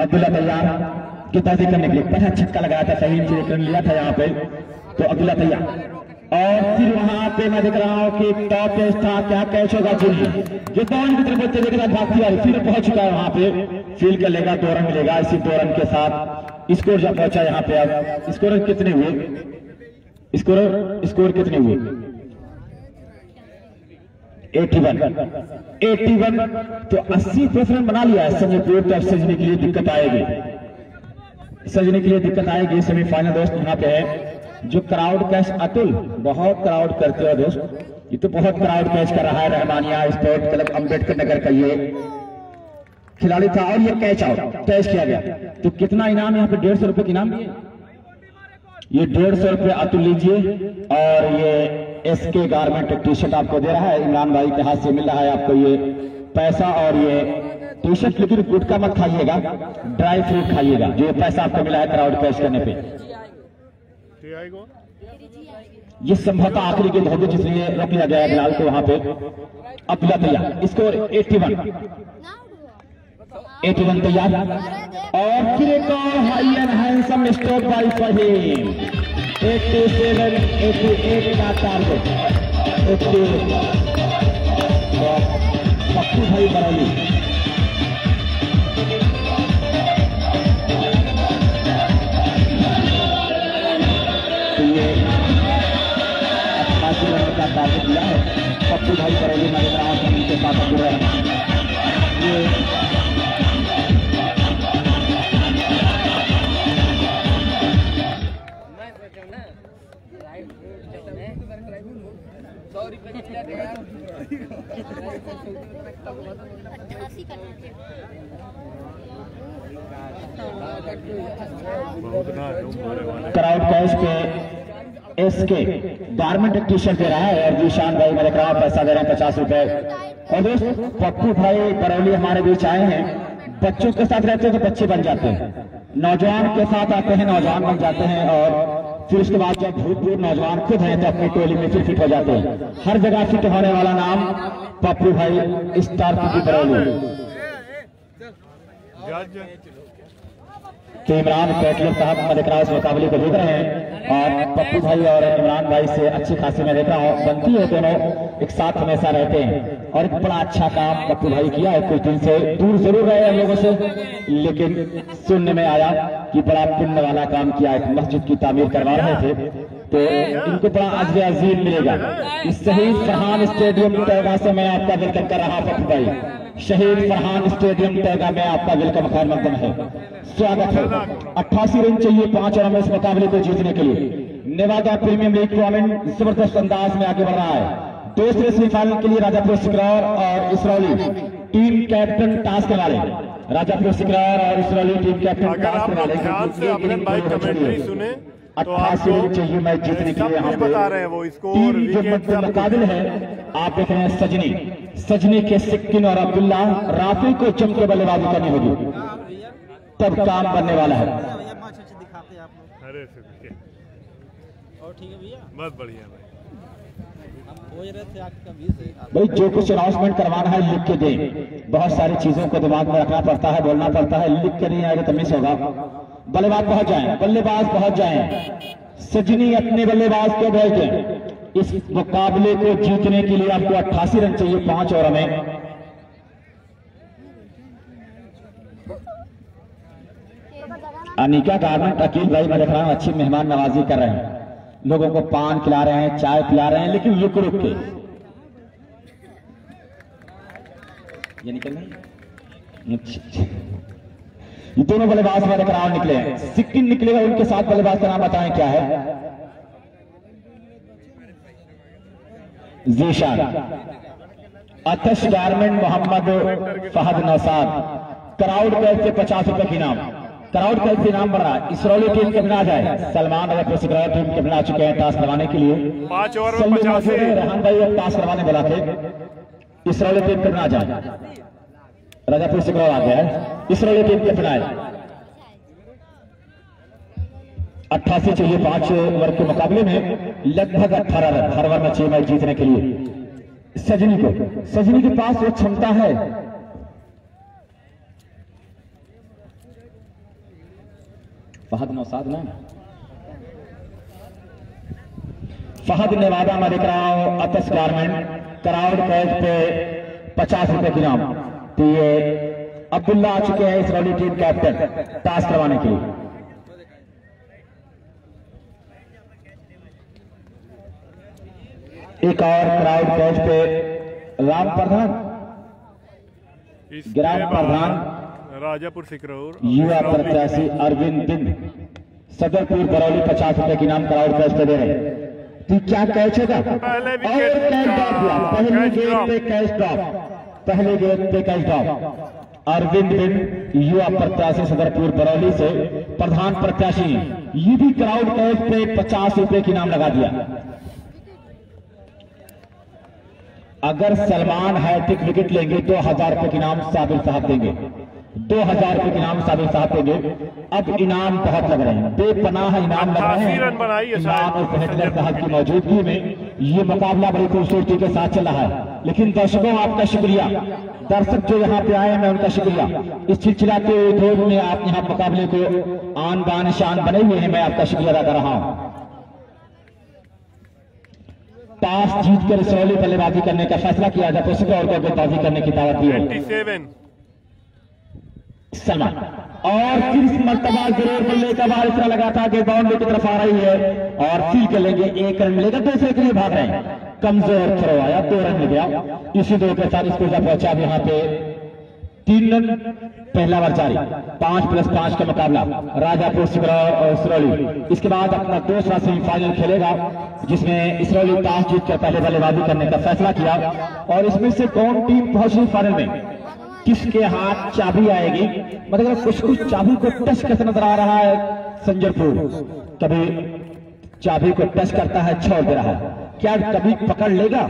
Speaker 1: अब्दुल्ला तैयार किताबी करने के लिए पहला छक्का लगाया था, सही से कर लिया था यहाँ पे। तो अब्दुल्ला तैयार और फिर वहां पे मैं देख रहा हूँ कि टॉप टेस्ट था, क्या कैच होगा जुली जो दौड़ की तरफ बच्चे देख रहा भागती है, फिर पहुंच चुका है वहां पे, फील्ड कर लेगा, 2 रन मिलेगा। इसी 2 रन के साथ स्कोर जब पहुंचा यहाँ पे, अब स्कोर कितने हुए, स्कोर कितने हुए 81। तो 80% बना लिया है संजयपुर। तो अब सजने के लिए दिक्कत आएगी, सजने के लिए दिक्कत आएगी। सेमीफाइनल दोस्त यहाँ पे है जो क्राउड कैच, अतुल बहुत क्राउड करते हो दोस्त, ये तो बहुत क्राउड कैच कर रहा है। रहमानिया स्पोर्ट क्लब अम्बेडकर नगर का ये खिलाड़ी था और ये कैच आउट कैच किया गया। तो कितना इनाम यहाँ पे 150 रुपए की इनाम, ये 150 रुपए अतुल लीजिए। और ये एसके गारमेंट टी शर्ट आपको दे रहा है, इमरान भाई के हाथ से मिल रहा है आपको ये पैसा और ये टी शर्ट। लेकिन गुटखा मत खाइएगा, ड्राई फ्रूट खाइएगा, जो ये पैसा आपको मिला है क्राउड कैच करने पे। ये संभवतः आखिरी गेंद होगी जिसलिए रोक लिया गया है बिलाल को वहां पे। अब्दुल्ला तैयार, स्कोर 81 तैयार। और फिर एक और high and handsome stroke by Faheem, 87 88 का टारगेट। पप्पू भाई बरौली का टारगेट दिया है। पप्पू भाई बरौली नजर आ रहा है के साथ जुड़ा है। ये क्राउड कैच पे एसके गारमेंट टी शर्ट दे रहा है और जीशान भाई मेरे क्राउड पैसा दे रहे हैं 50 रुपए। और दोस्त पप्पू भाई बरौली हमारे बीच आए हैं, बच्चों के साथ रहते हैं तो बच्चे बन जाते हैं, नौजवान के साथ आते हैं नौजवान बन जाते हैं, और फिर उसके बाद जब भूतपूर्व नौजवान खुद हैं तो अपनी टोली में फिर फिट हो जाते हैं। हर जगह फिट होने वाला नाम पप्पू भाई स्टार पप्पू बरौली। तो इमरान पेटलर साहब मैं देख रहा हूँ इस मुकाबले को देख रहे हैं और पप्पू भाई और इमरान भाई से अच्छी खासी मैं देख रहा हूँ बनती है, दोनों एक साथ हमेशा रहते हैं और एक बड़ा अच्छा काम पप्पू भाई किया है। कुछ दिन से दूर जरूर रहे हम लोगों से, लेकिन सुनने में आया कि बड़ा पुण्य वाला काम किया, एक मस्जिद की तामीर करवा रहे थे, तो इनको बड़ा अजर अजीम मिलेगा। इस शहीद फरहान स्टेडियम तैगा से मैं आपका वेलकम कर रहा हूँ पप्पू भाई। शहीद फरहान स्टेडियम तैगा में आपका वेलकम खैर मकदम है, स्वागत है। 88 रन चाहिए 5 ओवर में इस मुकाबले को जीतने के लिए। नेवादा प्रीमियम लीग टूर्नामेंट जबरदस्त अंदाज में आगे बढ़ रहा है। दूसरे सेमीफाइनल के लिए राजापुर सिकरौर और इसरौली टीम कैप्टन टास्क के वाले, राजापुर सिकरौर और इसरौली टीम कैप्टन टास्क के वाले 88 रन चाहिए मैच जीतने के लिए। यहाँ
Speaker 2: बता रहे हैं वो स्कोर
Speaker 1: मुकाबले है। आप देख रहे हैं सजनी के सिक्किन और अब्दुल्ला राफी को जम के बल्लेबाजी करनी होगी, तब काम बनने वाला है।
Speaker 2: अरे और ठीक है भैया, बहुत बढ़िया
Speaker 1: भाई। जो कुछ अनाउंसमेंट करवाना है लिख के दें, बहुत सारी चीजों को दिमाग में रखना पड़ता है, बोलना पड़ता है, लिख के नहीं आएगा तो मिस होगा। बल्लेबाज पहुंच जाएं, बल्लेबाज पहुंच जाएं। सजनी अपने बल्लेबाज को भेज दें। इस मुकाबले को जीतने के लिए आपको 88 रन चाहिए 5 ओवर में। अनिका गारमेंट अकील भाई मैं देख रहा हूं अच्छी मेहमान नवाजी कर रहे हैं, लोगों को पान खिला रहे हैं, चाय पिला रहे हैं, लेकिन रुक रुक के ये निकल रहे। ये दोनों बल्लेबाज मैं देख रहा हूं निकले हैं, सिक्किम निकलेगा, उनके साथ बल्लेबाज का नाम बताएं क्या है। Zeeshan, Atash garment Mohammad Fahad Naushad. Crowd catch से 50 रुपए की इनाम, क्राउड कैच से इनाम बढ़ रहा है। इसरौली टीम के बिना जाए, सलमान अगर टीम के बिना चुके हैं टास्क करवाने के लिए।
Speaker 2: 5 ओवर में 50
Speaker 1: रेहान भाई अब टास्क करवाने बोला थे, इसरौली टीम के बिना जाए। राजापुर से आ गया है, इसरौली टीम के बिना 88 चाहिए 5 ओवर के मुकाबले में, लगभग 18 रन हर ओवर में 6 मैच जीतने के लिए। सजनी के पास वो क्षमता है। फहद नौसाद ना, फहद नेवादा में दिख रहा हूं अतस गारमेंट, क्राउड कैच पे 50 रुपए की नाम। तो ये अब्दुल्ला आ चुके हैं इसराइली टीम कैप्टन टास्क करवाने के लिए। एक और क्राउड कैच पे राम प्रधान, ग्राम प्रधान
Speaker 2: राजापुर सिकरौर,
Speaker 1: युवा प्रत्याशी अरविंद बिंद, सदरपुर बरौली 50 रुपए की नाम क्राउड कैच पे दे रहे हैं। तो क्या कैच होगा? और कैच ड्रॉप हुआ, पहले गेंद पे कैच ड्रॉप, पहले गेंद पे कैच ड्रॉप। अरविंद बिंद युवा प्रत्याशी सदरपुर बरौली से प्रधान प्रत्याशी, ये भी क्राउड कैच पे 50 रुपए की नाम लगा दिया। अगर सलमान हैट्रिक विकेट लेंगे 2000 रुपए की नाम साबिर साहब देंगे, 2000 रुपए के नाम साबिर साहब देंगे। अब इनाम बहुत लग रहे हैं, बेपनाह इनाम लग रहे हैं। इमाम और हिटलर साहब की मौजूदगी में ये मुकाबला बड़ी खूबसूरती के साथ चल रहा है। लेकिन दर्शकों आपका शुक्रिया, दर्शक जो यहाँ पे आए मैं उनका शुक्रिया। इस चिलचिलाते दौर में आप यहाँ मुकाबले को आन बान शान बने हुए हैं, मैं आपका शुक्रिया अदा कर रहा हूँ। टॉस जीतकर इसराइली बल्लेबाजी करने का फैसला किया जाए, दर्शकों और गेंदबाजी करने की दावत दी है सलमान। और फिर इस मर्तबा जरूर बल्ले का बार इतना लगा था कि बाउंड्री की तरफ आ रही है और फील कर लेंगे, 1 रन मिलेगा। दूसरे के लिए भाग रहे हैं, कमजोर थ्रो आया, 2 रन मिल गया। इसी 2 के साथ स्कोर पहुंचा। अब यहाँ पे 3 रन पहला ओवर जारी, 5+5 का मुकाबला राजापुर सिकरौर और इसराइली। इसके बाद अपना दूसरा सेमीफाइनल खेलेगा जिसमें इसराइली टॉस जीतकर पहले बल्लेबाजी करने का फैसला किया। और इसमें से कौन टीम पहुंची फाइनल में, किसके हाथ चाबी आएगी, मतलब कुछ चाबी को टच करते नजर आ रहा है संजरपुर। कभी चाबी को टच करता है, छोड़ दे रहा है, क्या कभी पकड़ लेगा,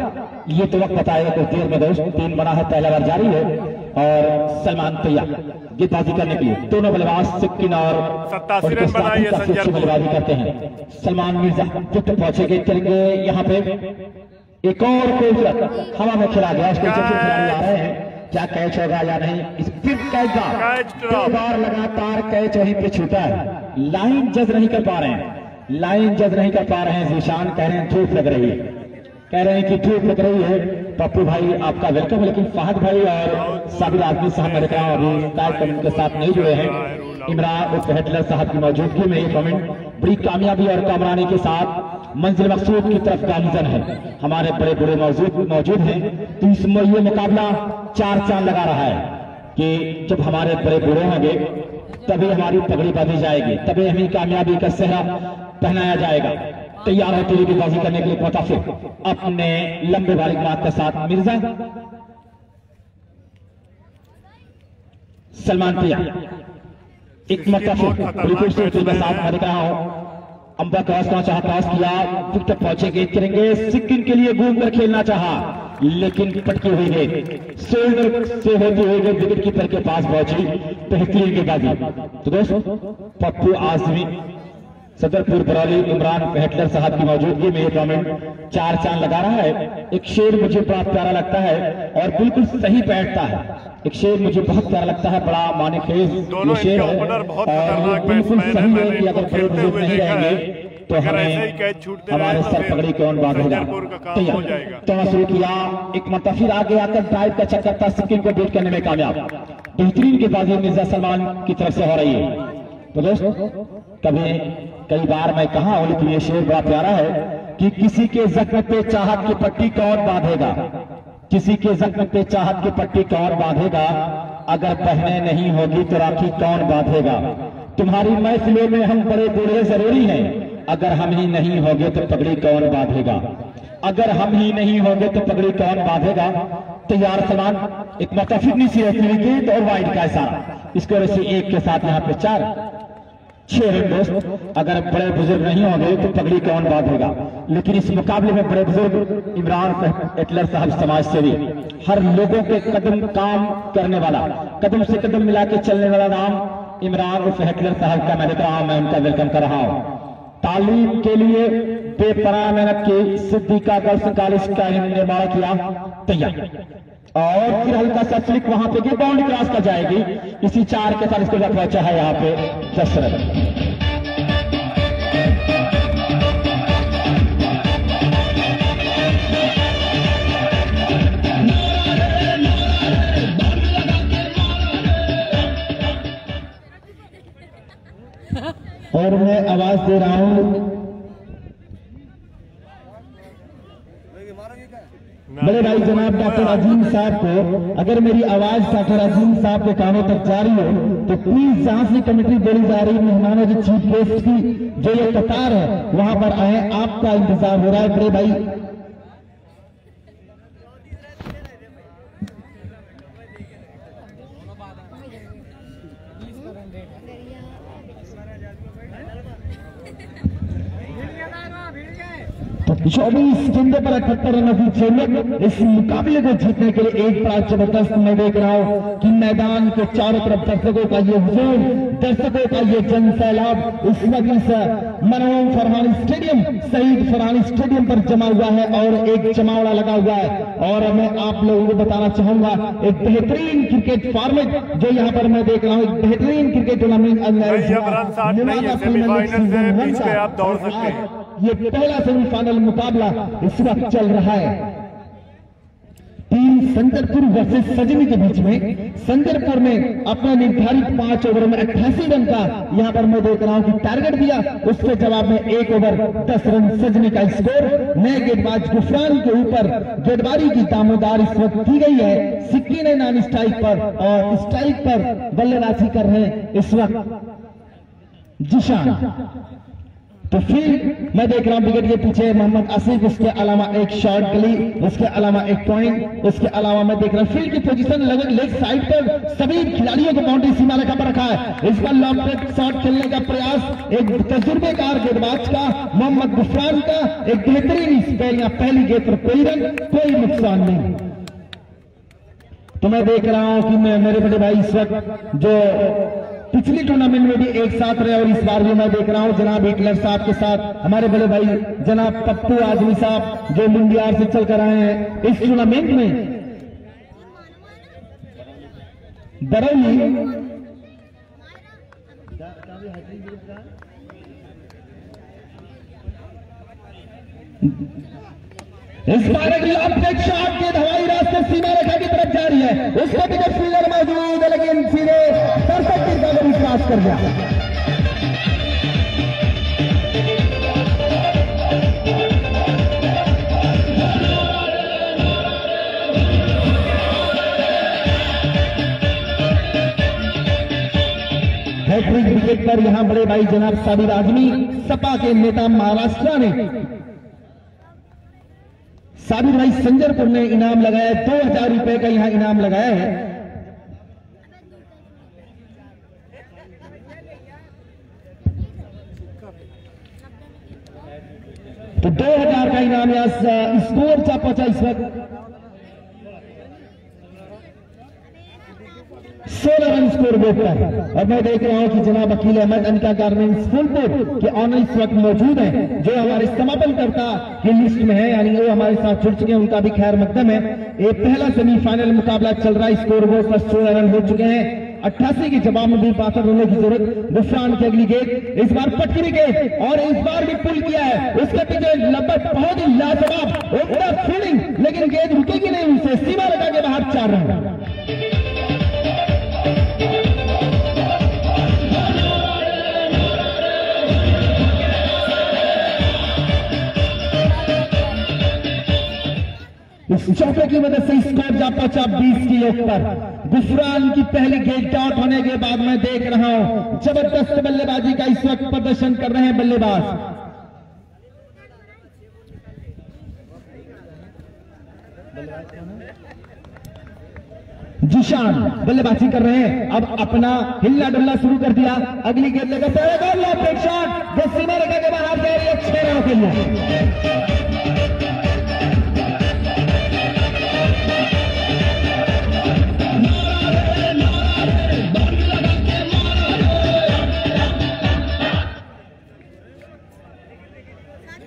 Speaker 1: ये तो वक्त बताएगा कुछ देर में। दोस्त 3 बना है, पहला ओवर जारी है और सलमान तैयार गेंदबाजी करने के लिए। दोनों बल्लेबाज सिक्किन और
Speaker 2: 87 रन बनाई है संजरपुर,
Speaker 1: बल्लेबाजी करते हैं। सलमान मिर्जा फिट पहुंचेंगे, चलेंगे यहाँ पे। एक और कोई हवा में खिला गया, उसके खिलाड़ी आ रहे हैं, क्या कैच होगा या नहीं। इस फिर कैच ड्रॉप, 2 बार लगातार कैच वहीं पे छूटा है। लाइन जज नहीं कर पा रहे हैं, लाइन जज नहीं कर पा रहे हैं। जीशान कह रहे हैं धूप लग रही है, कह रहे हैं कि धूप लग रही है। पप्पू भाई आपका वेलकम। लेकिन फहद भाई और साबिर आदमी साहब मैं देख रहा हूँ अभी स्काई कमेंट के साथ नहीं जुड़े हैं। इमरान उर्फ हिटलर साहब की मौजूदगी में ये कमेंट बड़ी कामयाबी और कामरानी के साथ मंजिल मकसूद की तरफ गामजन है। हमारे बड़े बड़े मौजूद हैं। तो इस ये मुकाबला 4 चांद लगा रहा है कि जब हमारे बड़े बूढ़े होंगे तभी हमारी पगड़ी बांधी जाएगी, तभी हमें कामयाबी का सेहरा पहनाया जाएगा। तैयार है टीवी की बाजी करने के लिए पहुंचा फिर अपने लंबे बालिक मात के साथ मिर्जा। सलमान तैयार, एक मरतबा बिल्कुल से मैं साथ में दिख रहा हूं। अंबा क्रॉस करना चाहा, क्रॉस किया, विकेट पहुंचे, गेंद करेंगे, सिक्किम के लिए घूम कर खेलना चाहा लेकिन पटकी हुई गेंद शोल्डर से होती हुई गेंद विकेट कीपर के पास पहुंची, बेहतरीन गेंदबाजी। तो दोस्तों पप्पू आजमी सदरपुर बरौली इमरान हिटलर साहब की मौजूदगी में ये टूर्नामेंट 4 चांद लगा रहा है। एक शेर मुझे बड़ा प्यारा लगता है और बिल्कुल सही बैठता है। एक शेर मुझे बहुत प्यारा लगता है, बड़ा माने खेज ये शेर है और बिल्कुल सही है कि अगर बड़े बुजुर्ग नहीं रहेंगे तो हमें हमारे सर पगड़ी कौन बांधेगा। तो शुरू किया, एक मरतबा फिर आगे आकर ड्राइव का चक्कर था, सिक्किम को बीट करने में कामयाब। बेहतरीन गेंदबाजी मिर्जा सलमान की तरफ से हो रही है। तो दोस्तों कई बार मैं कहा हूं लेकिन ये शेर बड़ा प्यारा है कि किसी के जख्म पे चाहत की पट्टी कौन बांधेगा, किसी के जख्म पे चाहत की पट्टी कौन बांधेगा, अगर बहनें नहीं होगी तो राखी कौन बांधेगा। तुम्हारी महफिलों में हम बड़े बूढ़े जरूरी हैं, अगर हम ही नहीं होंगे तो पगड़ी कौन बांधेगा, अगर हम ही नहीं होंगे तो पगड़ी कौन बांधेगा। तैयार सलमान, एक मतफिक सी विकेट और वाइड का इशारा, इसकी वजह से 1 के साथ यहाँ पे 6 रन। दोस्त अगर बड़े बुजुर्ग नहीं होंगे तो पगड़ी कौन बांधेगा। लेकिन इस मुकाबले में बड़े बुजुर्ग इमरान हिटलर साहब समाज सेवी, हर लोगों के कदम काम करने वाला, कदम से कदम मिला के चलने वाला नाम इमरान हिटलर साहब का मैं देख रहा हूं, मैं उनका वेलकम कर रहा हूं। तालीम के लिए बेपनाह मेहनत की सिद्दीका गर्ल्स कॉलेज का निर्माण किया, तैयार और फिर हल्का सा फ्लिक वहां पे बाउंड्री क्रॉस कर जाएगी। इसी 4 के साथ इसको पहुंचा है यहाँ पे 10 रन। बड़े भाई जनाब डॉक्टर अजीम साहब को, अगर मेरी आवाज डॉक्टर अजीम साहब के कानों तक जा रही हो तो प्लीज जहां से कमेटी बोली जा रही मेहमानों की चीफ गेस्ट की जो ये कतार है वहां पर आए, आपका इंतजार हो रहा है बड़े भाई। तो 24 गेंदों पर 78 रनों की जरूरत इस मुकाबले को जीतने के लिए। एक बड़ा जबरदस्त मैं देख रहा हूं कि मैदान के चारों तरफ दर्शकों का ये हुजूम, दर्शकों का ये जन सैलाब इस वक्त इस मरहूम फरहानी स्टेडियम, शहीद फरहानी स्टेडियम पर जमा हुआ है और एक जमावड़ा लगा हुआ है। और मैं आप लोगों को बताना चाहूंगा एक बेहतरीन क्रिकेट फॉर्मेट जो यहाँ पर मैं देख रहा हूँ, एक बेहतरीन क्रिकेट टूर्नामेंट ये पहला सेमीफाइनल मुकाबला इस वक्त चल रहा है। टीम संजरपुर वर्सेस सजनी के बीच में। संजरपुर में अपना निर्धारित 5 ओवर में 88 रन का यहां पर मैं देख रहा हूं कि टारगेट दिया, उसके जवाब में 1 ओवर 10 रन सजनी का स्कोर। नए गेंदबाज गुफरान के ऊपर गेंदबाजी की दामोदार इस वक्त की गई है। सिक्की ने नॉन स्ट्राइक पर और स्ट्राइक पर बल्लेबाजी कर रहे हैं इस वक्त जिशान। तो फिर मैं देख रहा हूं विकेट के पीछे मोहम्मद आसिफ, उसके अलावा एक शॉर्ट गली, उसके अलावा एक पॉइंट, उसके अलावा मैं देख रहा हूं फील्ड की पोजीशन लेग साइड पर सभी खिलाड़ियों को बाउंड्री सीमा रेखा पर रखा है। इस पर लॉन्ग ब्रेक शॉट खेलने का प्रयास एक तजुर्बेकार गेंदबाज का, मोहम्मद गुफरान का एक बेहतरीन स्पेल। या पहली गेंद पर कोई रन, कोई नुकसान नहीं। तो मैं देख रहा हूं कि मेरे बड़े भाई इस वक्त जो पिछली टूर्नामेंट में भी एक साथ रहे और इस बार भी मैं देख रहा हूं जनाब हिटलर साहब के साथ हमारे बड़े भाई जनाब पप्पू आदमी साहब जो मुंडियार से चल कर आए हैं इस टूर्नामेंट में। बरौली इस बार अगली अपडेट शॉट के हवाई रास्ते सीमा रेखा की तरफ जा रही है, उसके विकेट फील्डर मौजूद है लेकिन सीधे दर्शक की कवर क्रॉस कर गया। हैट्रिक विकेट पर यहां बड़े भाई जनाब साबिर आजमी सपा के नेता महाराष्ट्र ने साबिर भाई संजरपुर ने इनाम लगाया, 2000 रुपए का यहां इनाम लगाया है। तो 2000 का इनाम यहां स्कोर चा पहुंचा इस वक्त 16 रन स्कोर बोर्ड पर। और मैं देख रहा हूं कि जनाब अकील अहमद अनिका गारमेंट्स फुलपुर के ऑनर इस वक्त मौजूद हैं जो हमारे समापनकर्ता की लिस्ट में है, यानी वो हमारे साथ जुड़ चुके हैं, उनका भी खैर मकदम है। ये पहला सेमीफाइनल मुकाबला चल रहा है, स्कोर बोर्ड पर 16 रन हो चुके हैं। 88 के जवाब में भी 62 रनों की जरूरत। गुफरान की अगली गेंद इस बार पटकी विकेट और इस बार भी पुल किया है, उसके पीछे लगभग बहुत ही लाजवाब उम्दा फील्डिंग, लेकिन गेंद रुकेगी नहीं, उसे सीमा रेखा के बाहर 4 रन। इस चौके की मदद से स्कोर जा पहुंचा 20 की योग पर। गुफरान की पहली गेंद आउट होने के बाद मैं देख रहा हूं जबरदस्त बल्लेबाजी का इस वक्त प्रदर्शन कर रहे हैं बल्लेबाज। जिशान बल्लेबाजी कर रहे हैं, अब अपना हिल्ला डुल्ला शुरू कर दिया। अगली गेंद लेकर शॉट जो सीमा रेखा के बाहर जा रही है 6 रनों के लिए।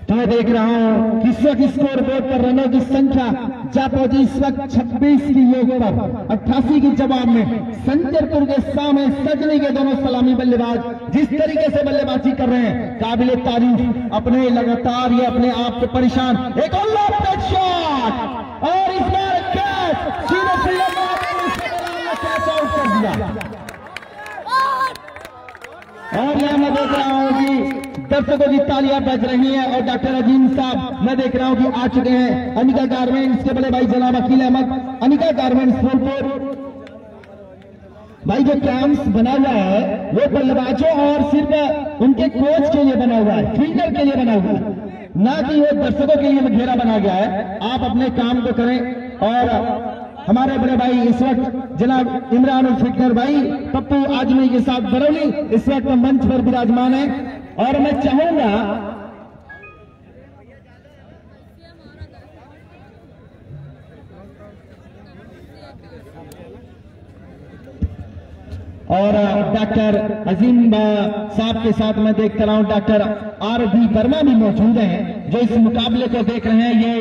Speaker 1: तो मैं देख रहा हूं कि इस वक्त स्कोर बोर्ड पर रनों की संख्या जा पहुंची इस वक्त 26 की योग पर। 88 के जवाब में संजरपुर के सामने सजनी के दोनों सलामी बल्लेबाज जिस तरीके से बल्लेबाजी कर रहे हैं काबिले तारीफ। अपने लगातार ये अपने आप को परेशान, एक और लॉफ्टेड शॉट और इस बार कैच सीधे फील्डर कैच आउट कर दिया। और यहां मैं देख रहा हूं कि दर्शकों की तालियां बज रही हैं और डॉक्टर अजीम साहब मैं देख रहा हूं कि आ चुके हैं। अनिका गारमेंट्स के बड़े भाई जनाब अकील अहमद, अनिका गारमेंट्स फूलपुर। भाई जो कैंप्स बना हुआ है वो बल्लेबाजों और सिर्फ उनके कोच के लिए बना हुआ है, फील्डर के लिए बना हुआ है, ना कि वो दर्शकों के लिए घेरा बना गया है। आप अपने काम को करें। और हमारे बड़े भाई इस वक्त जनाब इमरान उल फिकर भाई पप्पू आजमी के साथ बरौली इस वक्त मंच पर विराजमान है। और मैं चाहूंगा और डॉक्टर अजीम साहब के साथ मैं देखता रहा हूं डॉक्टर आर.डी. वर्मा भी मौजूद हैं जो इस मुकाबले को देख रहे हैं। ये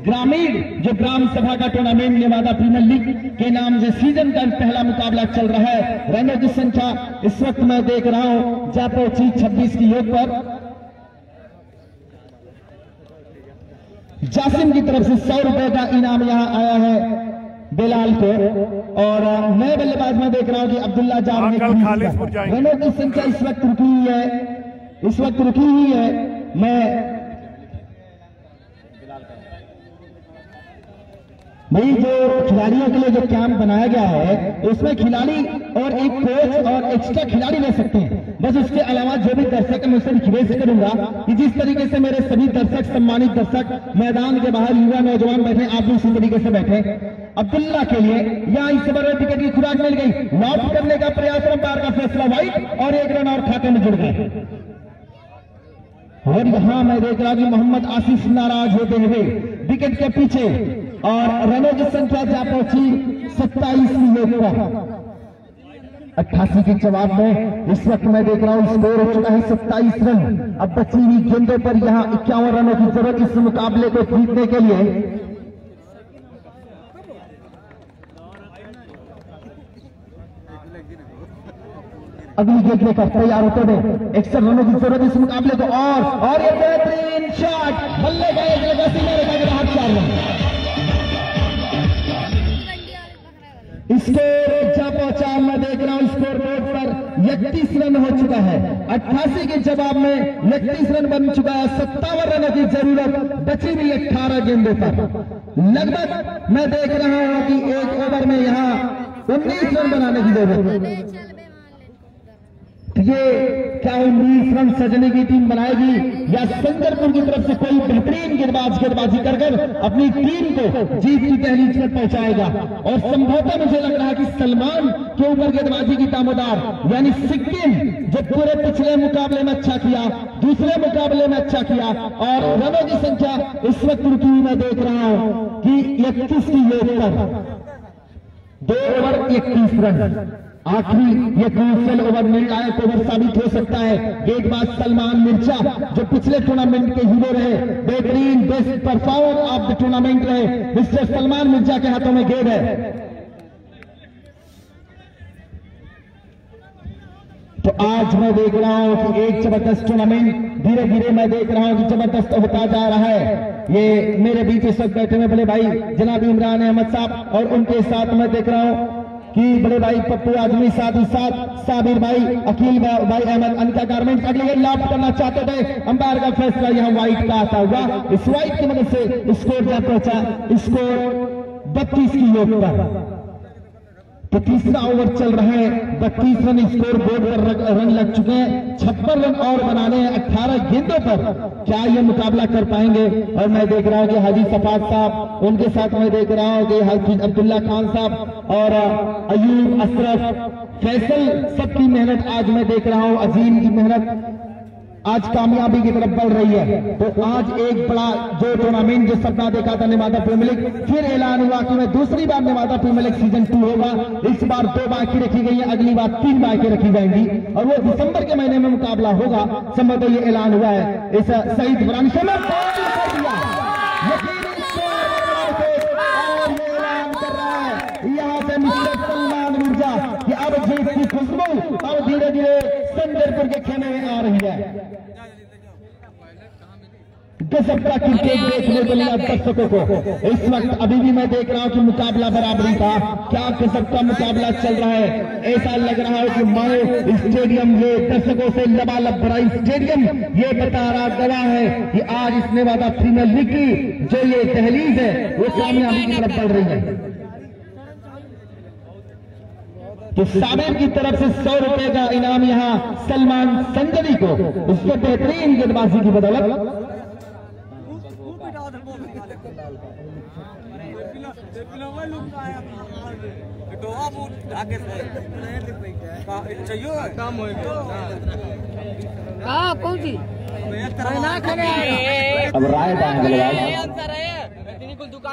Speaker 1: ग्रामीण जो ग्राम सभा का टूर्नामेंट नेवादा प्रीमियर लीग के नाम से सीजन का पहला मुकाबला चल रहा है। रनों की संख्या इस वक्त मैं देख रहा हूं जा पहुंची 26 की योग पर। जासिम की तरफ से 100 रुपए का इनाम यहां आया है बेलाल को। और नए बल्लेबाज में देख रहा हूं कि अब्दुल्ला जान ने रनों की संख्या इस वक्त रुकी हुई है, इस वक्त रुकी हुई है। मैं भाई जो खिलाड़ियों के लिए जो कैंप बनाया गया है उसमें खिलाड़ी और एक कोच और एक्स्ट्रा खिलाड़ी ले सकते हैं। बस उसके अलावा जो भी दर्शक है मैं उससे रिक्वेस्ट करूंगा कि जिस तरीके से मेरे सभी दर्शक सम्मानित दर्शक मैदान के बाहर युवा नौजवान बैठे आप भी उसी तरीके से बैठे। अब्दुल्ला के लिए यहाँ इस बार टिकट की खुराक मिल गई, लॉक करने का प्रयास अंपायर का फैसला वाइट और 1 रन और खाते में जुड़ गए। और यहां मैं देख रहा कि मोहम्मद आसिफ नाराज होते हुए विकेट के पीछे और रनों की संख्या जा पहुंची 27 पर। 88 के जवाब में इस वक्त मैं देख रहा हूं स्कोर हो चुका है 27 रन। अब बची हुई गेंदों पर यहां 51 रनों की जरूरत इस मुकाबले को जीतने के लिए। अगली गेंद लेकर तैयार होते हुए 61 रनों की जरूरत इस मुकाबले को। और ये बेहतरीन शॉट बल्ले गए बाहर 4 रन। स्कोर जा पहुंचा मैं देख रहा हूं स्कोर बोर्ड पर 31 रन हो चुका है। 88 के जवाब में 31 रन बन चुका है। 57 रनों की जरूरत बची हुई 18 गेंदों पर। लगभग मैं देख रहा हूं कि 1 ओवर में यहां 19 रन बनाने की जरूरत है। ये क्या 19 रन सजनी की टीम बनाएगी या संजरपुर की तरफ से कोई बेहतरीन गेंदबाजी कर अपनी टीम को जीत की दहलीज पर पहुंचाएगा। और संभवतः मुझे लग रहा है कि सलमान के ऊपर गेंदबाजी की दामोदार यानी सिक्किम जो पूरे पिछले मुकाबले में अच्छा किया, दूसरे मुकाबले में अच्छा किया और रनों की संख्या इस वक्त रुकी हुई मैं देख रहा हूं कि 31 की योग पर 2 ओवर 31 रन। आखिरी ये क्रूशियल ओवर निर्णायक ओवर साबित हो सकता है। गेंदबाज सलमान मिर्जा जो पिछले टूर्नामेंट के हीरो रहे, बेहतरीन best performer of the tournament रहे, मिस्टर सलमान मिर्जा के हाथों में गेंद है। तो आज मैं देख रहा हूं कि एक जबरदस्त टूर्नामेंट धीरे धीरे मैं देख रहा हूं कि जबरदस्त होता जा रहा है। ये मेरे बीच इस वक्त बैठे हुए बड़े भाई जनाब इमरान अहमद साहब और उनके साथ मैं देख रहा हूं कि बड़े भाई पप्पू आजमी, साथ ही साथ साबिर भाई, अकील भाई अहमद, अनिका गारमेंट्स अगली गेंद लॉफ्ट करना चाहते थे। अंपायर का फैसला यहां वाइट का आता हुआ। इस वाइट की मदद से स्कोर जा पहुंचा स्कोर 32 की योग पर। तो तीसरा ओवर चल रहा है, 32 रन स्कोर बोर्ड पर रन लग चुके हैं। 56 रन और बनाने हैं 18 गेंदों पर। क्या ये मुकाबला कर पाएंगे? और मैं देख रहा हूं कि हाजी सफात साहब, उनके साथ मैं देख रहा हूं कि हाजी अब्दुल्ला खान साहब और अयूब, अशरफ, फैसल, सबकी मेहनत आज मैं देख रहा हूं, अजीम की मेहनत आज कामयाबी की तरफ बढ़ रही है। तो आज एक बड़ा जो टूर्नामेंट जो सपना देखा था नेवादा प्रीमियर लीग, फिर ऐलान हुआ कि मैं दूसरी बार नेवादा प्रीमियर लीग सीजन 2 होगा। इस बार 2 बाइकें रखी गई है, अगली बार 3 बाइकें रखी जाएंगी और वो दिसंबर के महीने में मुकाबला होगा। संभवतः ये ऐलान हुआ है इस शहीद ब्रांच में कि अब जीत की खुशबू अब धीरे धीरे संजरपुर के खेमे में आ रही है। गजब का क्रिकेट देखने को मिला दर्शकों को। इस वक्त अभी भी मैं देख रहा हूं कि मुकाबला बराबरी का, क्या गजब का मुकाबला चल रहा है। ऐसा लग रहा है कि मानो स्टेडियम ये दर्शकों से लबालब भरा स्टेडियम ये बता रहा गवाह है कि आज इस नेवादा प्रीमियर लीग की जो ये दहलीज है वो कामयाबी की तरफ बढ़ रही है। तो साबिर की तरफ से 100 रुपए का इनाम यहां सलमान संजरी को, उसके बेहतरीन गेंदबाजी की बदौलत।
Speaker 4: कौन सी
Speaker 1: अब राय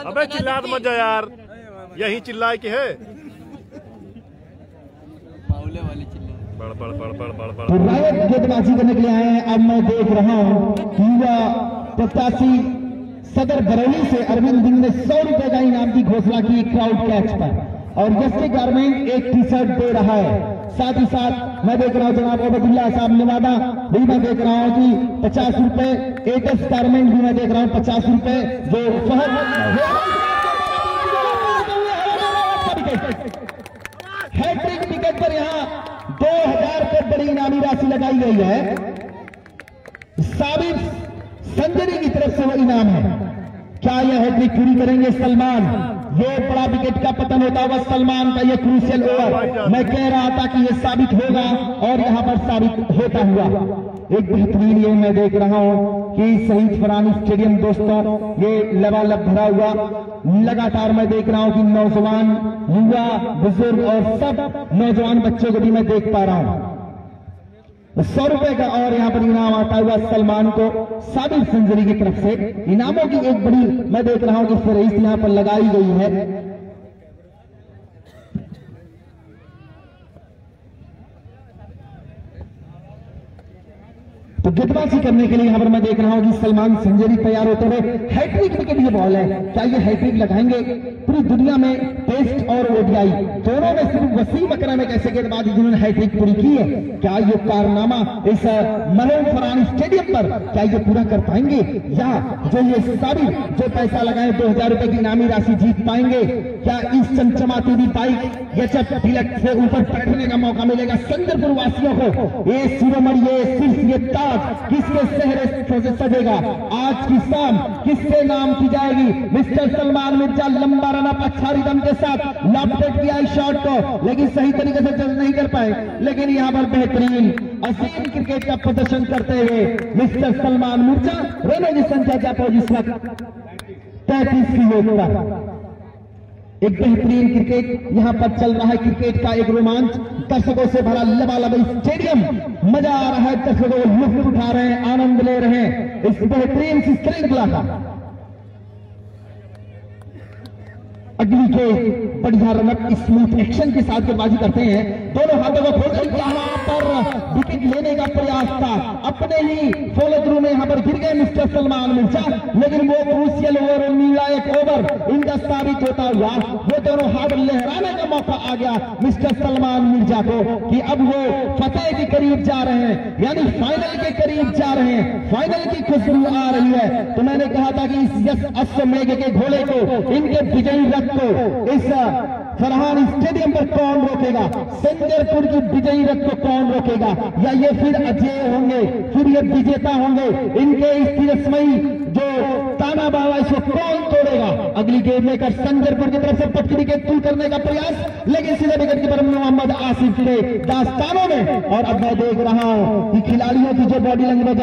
Speaker 2: अबे चिल्लात मत जा यार, यही चिल्लाए के है। बड़ बड़ बड़ बड़ बड़ बड़
Speaker 1: रायत गेंदबाजी करने के लिए आए हैं। अब मैं देख रहा हूं कि युवा प्रत्याशी सदर बरौनी से अरविंद सिंह ने 100 रुपए का इनाम की घोषणा की क्राउड कैच पर, और यस्से गारमेंट एक टी शर्ट दे रहा है। साथ ही साथ मैं देख रहा हूं जनाब अबदुल्ला साहब नेवादा भी मैं देख रहा हूं कि 50 रुपए, एटस गारमेंट भी मैं देख रहा हूं 50 रुपए जो हैट्रिक विकेट पर यहां 2000 रुपए बड़ी इनामी राशि लगाई गई है। साबिर संजरी की तरफ से वो इनाम है। क्या यह हैट्रिक पूरी करेंगे सलमान? ये बड़ा विकेट का पतन होता हुआ सलमान का ये क्रूशियल ओवर मैं कह रहा था कि ये साबित होगा और यहां पर साबित होता हुआ एक बेहतरीन ये मैं देख रहा हूं कि शहीद फरहान स्टेडियम दोस्तों ये लबालब भरा हुआ लगातार मैं देख रहा हूं कि नौजवान युवा बुजुर्ग और सब नौजवान बच्चों को भी मैं देख पा रहा हूं। 100 रुपए का और यहां पर इनाम आता हुआ सलमान को साबिर संजरी की तरफ से। इनामों की एक बड़ी मैं देख रहा हूं कि फहरिस्त यहां पर लगाई गई है। तो गेंदबाजी करने के लिए यहां पर मैं देख रहा हूं कि सलमान संजरी तैयार होते हुए। हैट्रिक विकेट ये बॉल है, क्या ये हैट्रिक लगाएंगे? पूरी दुनिया में टेस्ट और ओडीआई दोनों में सिर्फ वसीम अकरम एक ऐसे गेंदबाज जिन्होंने हैट्रिक पूरी की है। क्या ये कारनामा इस मरहूम फरहान स्टेडियम पर क्या ये पूरा कर पाएंगे, या जो ये साबिर जो पैसा लगाए 2000 रुपए की इनामी राशि जीत पाएंगे? क्या इस चमचमाती हुई बाइक या जब तिलक से ऊपर बैठने का मौका मिलेगा संजरपुर वासियों को? ये शिरोमणि ये शीर्ष ये ताज किसके चेहरे सजेगा? आज की शाम किससे नाम की जाएगी? मिस्टर सलमान मिर्जा लंबा रन अप अच्छा रिदम के साथ लॉफ्टेड किया इस शॉट को, लेकिन सही तरीके से जज नहीं कर पाए। लेकिन यहां पर बेहतरीन असीम क्रिकेट का प्रदर्शन करते हुए मिस्टर सलमान मिर्जा रनों की संख्या क्या पहुंची इस वक्त 33 की योग्यता। एक बेहतरीन क्रिकेट यहां पर चल रहा है। क्रिकेट का एक रोमांच, दर्शकों से भरा लबालब स्टेडियम, मजा आ रहा है, दर्शकों लुत्फ उठा रहे हैं, आनंद ले रहे हैं इस बेहतरीन सी श्रृंखला का। अगली के बढ़िया रनअप स्मूथ एक्शन के साथ गेंदबाजी करते हैं, दोनों हाथों को खोलकर यहां पर विकेट लेने का प्रयास था, अपने ही फॉलो थ्रू में यहां पर गिर गए मिस्टर सलमान मिर्जा। लेकिन वो क्रूशियल ओवर निर्णायक ओवर इनका साबित होता हुआ वो दोनों हाथ लहराने का मौका आ गया मिस्टर सलमान मिर्जा को कि अब वो फतेह के करीब जा रहे हैं, यानी फाइनल के करीब जा रहे हैं, फाइनल की खुशबू आ रही है। तो मैंने कहा था कि इस अश्वमेघ के घोड़े को, इनके विजयी रथ को इस फरहान स्टेडियम पर कौन रोकेगा? संजरपुर की विजयी रथ को कौन रोकेगा? या ये फिर अजय होंगे, फिर ये विजेता होंगे? इनके इस तिरस्मयी जो ताना बाबा इसको कौन तोड़ेगा? अगली गेंद लेकर संजरपुर की तरफ से पटकड़ी के तू करने का प्रयास, लेकिन सीधे विकेट कीपर मोहम्मद आसिफ के दास्तानों में। और अब मैं देख रहा हूं कि खिलाड़ियों की जो बॉडी लैंग्वेज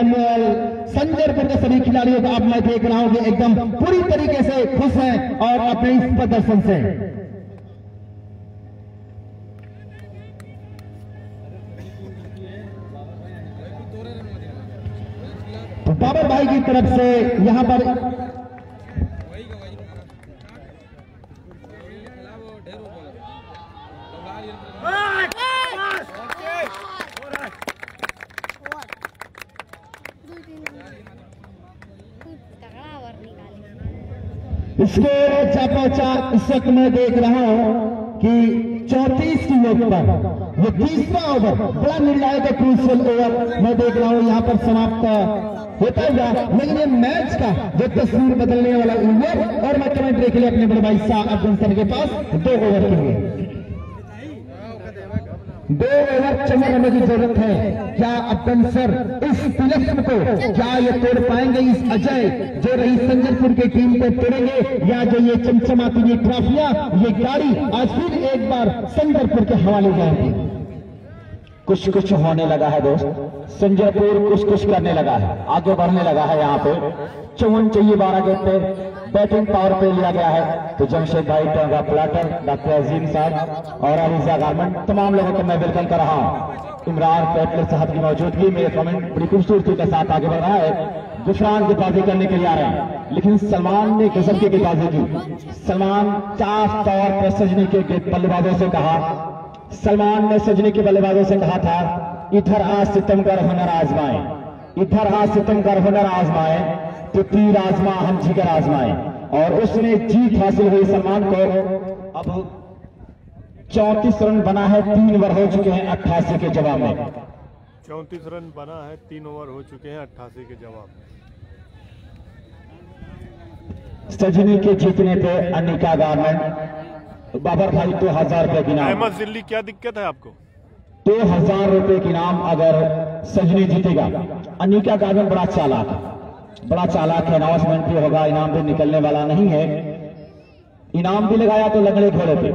Speaker 1: संजरपुर के सभी खिलाड़ियों को अब मैं देख रहा हूं कि एकदम पूरी तरीके से खुश हैं और अपने इस प्रदर्शन से। तो बाबर भाई की तरफ से यहां पर स्कोर अच्छा पहुंचा। इस वक्त मैं देख रहा हूं कि 34 की ओवर पर ये तीसरा ओवर बड़ा निर्णायक क्रूशियल ओवर मैं देख रहा हूं यहां पर समाप्त होता हुआ, लेकिन ये मैच का जो तस्वीर बदलने वाला ओवर, और मैं कमेंट्री के लिए अपने बड़े भाई शाह अब्दुल सर के पास 2 ओवर के लिए 2 ओवर चलने करने की जरूरत है। क्या अब्दुल सर इस तिलस्म को क्या ये तोड़ पाएंगे? इस अजय जो रही संजरपुर की टीम को तोड़ेंगे, या जो ये चमचमाती ये ट्रॉफियां, ये गाड़ी आज फिर एक बार संजरपुर के हवाले जाएगी? कुछ कुछ होने लगा है दोस्त, संजयपुर कुछ कुछ करने लगा है, आगे बढ़ने लगा है। यहाँ पे 54 चाहिए 12 गेंद पे, बैटिंग पावर पे लिया गया है। तो जमशेद भाई, टोंगा प्लाटर, डॉक्टर अजीम साहब और अलीजा गारमेंट, तमाम लोगों को मैं वेलकम कर रहा हूँ। इमरान पेटलर साहब की मौजूदगी में कमेंट बड़ी खूबसूरती के साथ आगे बढ़ रहा है। गुफरान गेंदबाजी करने के लिए आ रहे हैं, लेकिन सलमान ने गजब की गेंदबाजी की। सलमान साफ तौर पर सजनी के बल्लेबाजों से कहा, सलमान ने सजनी के बल्लेबाजों से कहा था, इधर आज सितमगर हुनर आजमाए, इधर आज सितमगर हुनर आजमाए, तो तीर आजमा हम जिगर आजमाए। और उसने जीत हासिल हुई सलमान को। अब 34 रन बना है, 3 ओवर हो चुके हैं 88 के जवाब में।
Speaker 2: 34 रन बना है, 3 ओवर हो चुके हैं 88 के जवाब में।
Speaker 1: सजनी के जीतने पे अनिका गारमेंट, बाबर भाई 2000 रुपए की नाम।
Speaker 2: अहमद जिल्ली, क्या दिक्कत है आपको?
Speaker 1: 2000 रुपए की नाम अगर सजनी जीतेगा। अनिका गार्डन बड़ा चालाक है, अनाउंसमेंट भी होगा, इनाम भी निकलने वाला नहीं है। इनाम भी लगाया तो लगड़े घोड़े पे।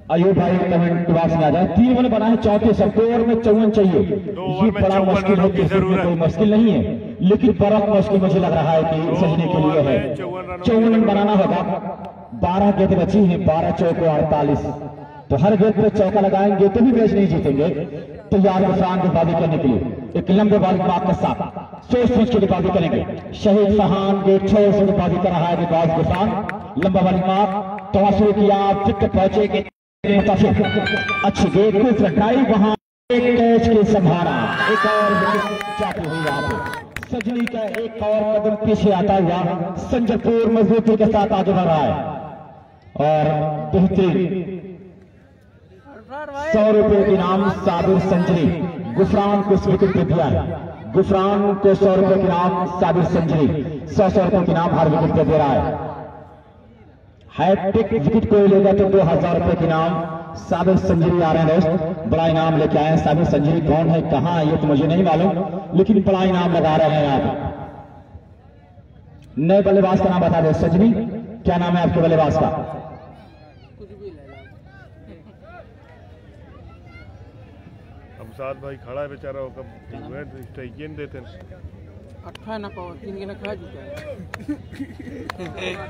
Speaker 1: अयूब भाई कमेंट बॉक्स में आ जाए। 3 ओवर बना है, 34 ओवर में 54 चाहिए। ये बड़ा मुश्किल है, कोई मुश्किल नहीं है, लेकिन बड़ा मुश्किल मुझे लग रहा है कि सजने के लिए है। 54 रन बनाना होगा। 12 गेंद बची है, 12 चौको 48, तो हर गेंद पे चौका लगाएंगे तो भी मैच नहीं जीतेंगे। तैयार गुफरान गेंदबाजी करने के लिए एक लंबे बॉल बाग के साथ सोच सोच के गेंदबाजी करेंगे। शहीद फरहान गेंद 6 से गेंदबाजी कर रहा है गेंदबाज गुफरान। लंबा बॉल मार्क तो शुरू किया, विकेट पहुंचे अच्छी गेंद ड्राइव, वहां एक कैच के संभाला, एक और विकेट जाती हुई यहाँ पे सजनी का एक और कदम पीछे आता हुआ संजयपुर मजबूती के साथ आगे बढ़ रहा है। और बेहतरीन 100 रुपए के इनाम साबिर संजरी गुफरान को विकेट पे दिया है। गुफरान को 100 रुपए के इनाम साबिर संजरी 100 रुपए के इनाम हर विकेट पे दे रहा है। हैट्रिक विकेट कोई लेगा तो 2000 रुपए के इनाम साबिर संजरी आ रहे हैं दोस्त। बड़ा इनाम लेके आए हैं। साबिर संजरी कौन है, कहां है, ये तो मुझे नहीं मालूम, लेकिन बड़ा इनाम लगा रहे हैं यहाँ पे। नए बल्लेबाज का नाम बता दो। सजनी, क्या नाम है आपके बल्लेबाज का?
Speaker 2: अमसाद भाई खड़ा है बेचारा, वो कब स्ट्राइक देते हैं।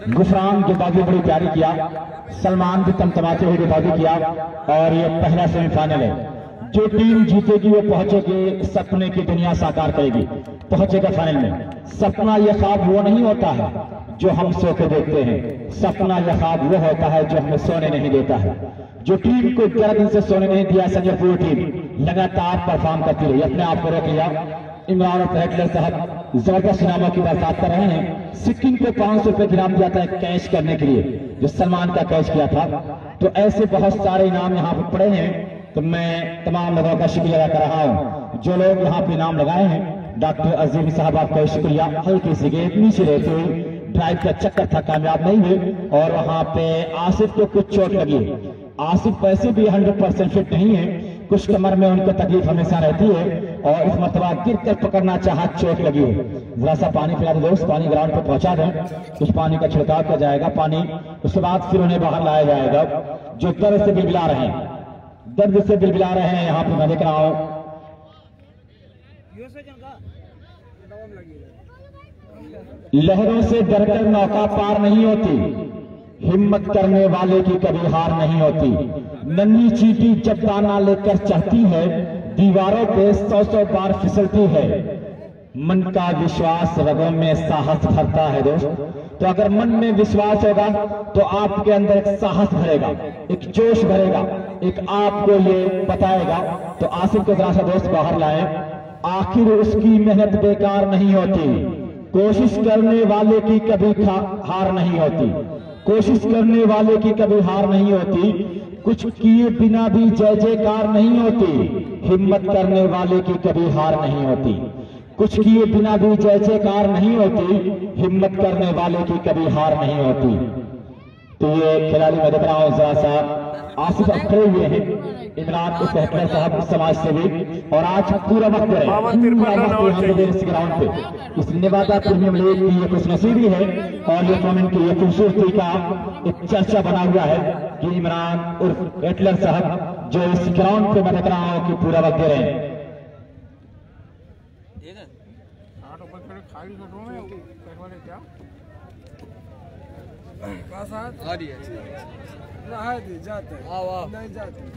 Speaker 1: गुफरान गेंदबाजी बड़ी प्यारी किया, सलमान भी तमतमाते हुए गेंदबाजी किया। और ये पहला सेमीफाइनल है। जो टीम जीतेगी वो पहुंचेगी, सपने की दुनिया साकार करेगी, पहुंचेगा फाइनल में। सपना यह ख्वाब वो नहीं होता है जो हम सो के देखते हैं, सपना यह ख्वाब वो होता है जो हमें सोने नहीं देता है। जो टीम को 11 दिन से सोने नहीं दिया, संजयपुर टीम लगातार परफॉर्म करती रही, अपने आप को रोक लिया। इमरान पेटलर साहब जबरदस्त इनामों की बरसात कर रहे हैं। सिक्किम को 500 रुपए इनाम दिया था कैच करने के लिए, जो सलमान का कैच किया था। तो ऐसे बहुत सारे इनाम यहाँ पे पड़े हैं। तो मैं तमाम लोगों का शुक्रिया अदा कर रहा हूँ जो लोग यहाँ पे इनाम लगाए हैं। डॉक्टर अजीम साहब आपका शुक्रिया। हल्की सी गेंद नीचे रहते हुए ड्राइव का चक्कर था, कामयाब नहीं हुए। और वहां पे आसिफ को कुछ चोट लगी है। आसिफ वैसे भी 100% फिट नहीं है, कुछ कमर में उनको तकलीफ हमेशा रहती है। और इस मरतबा गिर कर पकड़ना चाहा, चोट लगी है। जरा सा पानी पिला दो दोस्त, पानी ग्राउंड पर पहुंचा दें, कुछ पानी का छिड़काव किया जाएगा। पानी उसके बाद फिर उन्हें बाहर लाया जाएगा जो दर्द से बिलबिला रहे हैं, दर्द से बिलबिला रहे हैं। यहाँ पे मैं देख रहा हूँ लहरों से डरकर नौका पार नहीं होती, हिम्मत करने वाले की कभी हार नहीं होती। नन्ही चींटी जब दाना लेकर चढ़ती है, दीवारों पे 100 बार फिसलती है। मन का विश्वास रगों में साहस भरता है दोस्त। तो अगर मन में विश्वास होगा तो आपके अंदर एक साहस भरेगा, एक जोश भरेगा, एक आपको ये बताएगा। तो आसिफ को जरा सा दोस्त बाहर लाए। आखिर उसकी मेहनत बेकार नहीं होती, कोशिश करने वाले की कभी हार नहीं होती, कोशिश करने वाले की कभी हार नहीं होती। कुछ किए बिना भी जय जयकार नहीं होती। हिम्मत करने वाले की कभी हार नहीं होती। कुछ किए बिना भी जय जयकार नहीं होती, हिम्मत करने वाले की कभी हार नहीं होती। तो ये खिलाड़ी मैं देख रहा हूँ जरा सा आसिफ खड़े हुए हैं, इमरान उस हेटलर साहब समाज सेवी, और आज पूरा वक्त इस ग्राउंड पे इस नेवादा प्रीमियम लीग की ये खुशनसीबी है और ये टूर्नामेंट की ये खूबसूरती का एक चर्चा बना हुआ है कि इमरान उर्फ हेटलर साहब जो इस ग्राउंड पे मैं देख रहा हूँ कि पूरा वक्त दे रहे हैं।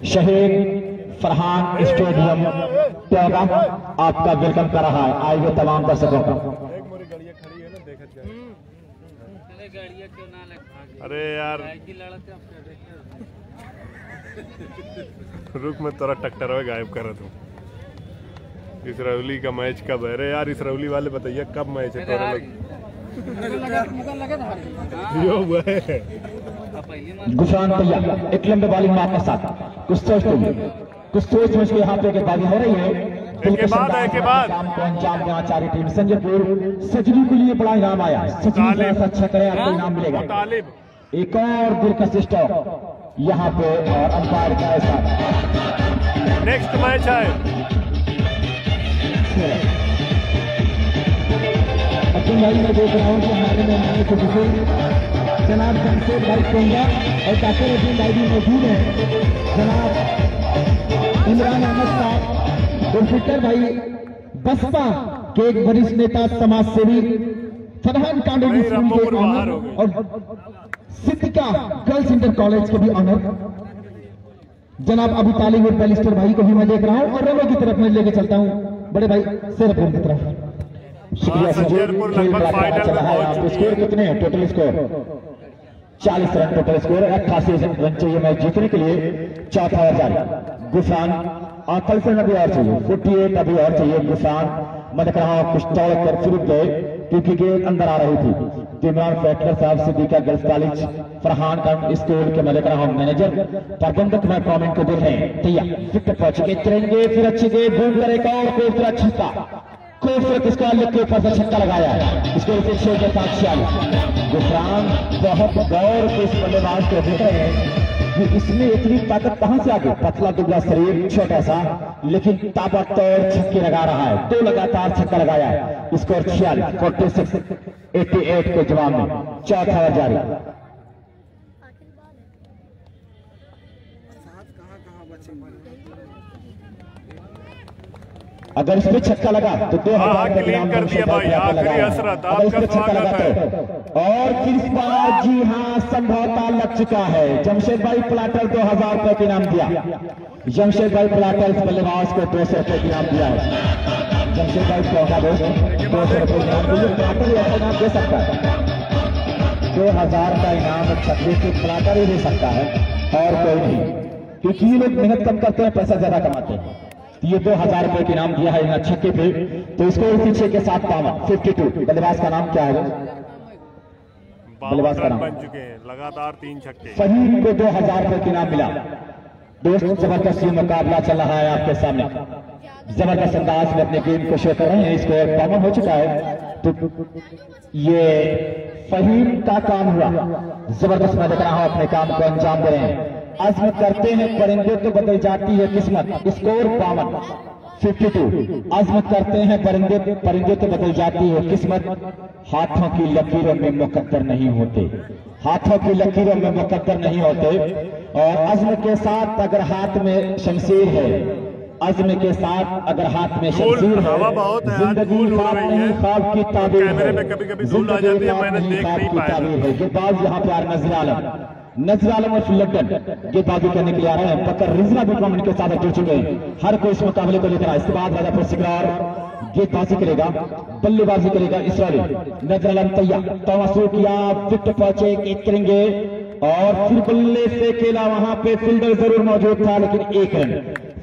Speaker 1: शहीद फरहान स्टेडियम त्यागा आपका वेलकम कर रहा है आए हुए तमाम दर्शकों का।
Speaker 2: अरे यार रुक मैं तोरा ट्रैक्टर में गायब कर दूं। इसराइली का मैच कब है? अरे यार इसराइली वाले बताइए कब मैच है तोरा लोग?
Speaker 1: गुफरान भैया एक लंबे बॉलिंग मार के साथ कुछ सोच समझ के यहाँ पे गेंदबाजी हो रही है।
Speaker 2: के बाद
Speaker 1: काम को अंजाम देना चाह रही टीम संजयपुर। सजनी के लिए बड़ा इनाम आया, सजनी जरा अच्छा करे आपको इनाम मिलेगा। एक और दिलकश स्टॉप यहाँ पे और अंपायर का ऐसा
Speaker 2: नेक्स्ट मैच है।
Speaker 1: अब्दुल भाई मैं देख रहा हूँ कि हमारे मेहमान को जनाब जमशेद भाई कोंगा और काफिर अजीम भाई भी मौजूद हैं। जनाब इमरान अहमद साहब गुलफिकर भाई बसपा के एक वरिष्ठ नेता समाज सेवी, फरहान कांडोली स्कूल के ऑनर और सिद्धिका गर्ल्स इंटर कॉलेज के भी ऑनर जनाब अबू तालिब और बैलिस्टर भाई को भी मैं देख रहा हूँ और रनों की तरफ मैं लेके चलता हूँ बड़े भाई सिरपुर की तरफ। शुक्रिया चल रहा है। स्कोर कितने हैं? Total score 40 run total score, 88 run चाहिए मैच जीतने के लिए। चौथा जारी गुफरान कल से अभी और चाहिए 48 अभी और चाहिए। गुफरान मैं देख रहा हूँ कुछ दौड़ कर फिर गए क्योंकि गेंद अंदर आ रही थी। इमरान फैटलर साहब सिद्दीका गर्ल्स कॉलेज फरहान का स्कूल के मैं देख रहा हूँ मैनेजर प्रबंधक मैं कॉमेंट को देख रहे हैं। तैयार विकेट पहुंच के चलेंगे फिर अच्छी गेंद घूम करेगा और कोई छक्का खूबसूरत इसको लिख के ऊपर से छक्का लगाया है। इसको 6 के साथ 46। गुफरान बहुत गौर के इस बल्लेबाज को देख रहे हैं कि इसमें इतनी ताकत कहां से आ गई। पतला दुबला शरीर छोटा सा लेकिन ताबड़तोड़ छक्के लगा रहा है। 2 लगातार छक्का लगाया है। स्कोर 46 46 88 के जवाब में चौथा जारी। अगर इस पे छक्का लगा तो 2000
Speaker 2: कर दिया भाई, आखिरी असरत आपका स्वागत है।
Speaker 1: और किस बार जी हाँ समझौता लग चुका है। जमशेद भाई प्लाटर 2000 रुपए का इनाम दिया। जमशेद भाई प्लाटर बल्लेबाज को 200 रुपए का इनाम दिया है। जमशेद भाई को 200 रुपए इनाम दिया। प्लाटर ऐसा इनाम दे सकता है। 2000 का इनाम छक्के से प्लाटर ही दे सकता है और कोई नहीं, क्योंकि ये लोग मेहनत कम करते हैं पैसा ज्यादा कमाते हैं। ये 2000 रुपए का इनाम दिया है यहाँ छक्के पे। तो इसको इसी 6 के साथ 52 बल्लेबाज का नाम क्या है? बल्लेबाज का नाम
Speaker 2: बन चुके हैं लगातार 3 छक्के।
Speaker 1: फहीम को 2000 रुपए का इनाम मिला। दोस्त जबरदस्त मुकाबला चल रहा है आपके सामने। जबरदस्त अंदाज में अपने गेम को शो कर रहे हैं। इसको कॉमन हो चुका है तो ये फहीम का काम हुआ। जबरदस्त मैं देख रहा हूं अपने काम को अंजाम दे रहे हैं। अज़्म करते हैं परिंदे तो बदल जाती है किस्मत। स्कोर 52 अज़्म करते हैं परिंदे तो बदल जाती है किस्मत। हाथों की लकीरों में मुकद्दर नहीं होते। हाथों की लकीरों में मुकद्दर नहीं होते। और अज़्म के साथ अगर हाथ में शमशीर है, अज़्म के साथ अगर हाथ में शमशीर है, जिंदगी ख्वाब नहीं ख्वाब की ताबीर है। जिंदगी ख्वाब नहीं ख्वाब की ताबीर है। ये बात यहाँ पे नजर आलम और लंदन गेंदबाजी करने के लिए आ रहे हैं। बकर रिजना भी टूर्नामेंट के साथ जुड़ चुके हैं। हर कोई इस मुकाबले को लेकर इसके बाद राजापुर सिकरार गेंदबाजी करेगा, बल्लेबाजी करेगा। इसराइली नजर आलम तैयार तवज्जो किया, विकेट पहुंचे गेंद करेंगे और फिर बल्ले से खेला। वहां पे फील्डर जरूर मौजूद था लेकिन 1 रन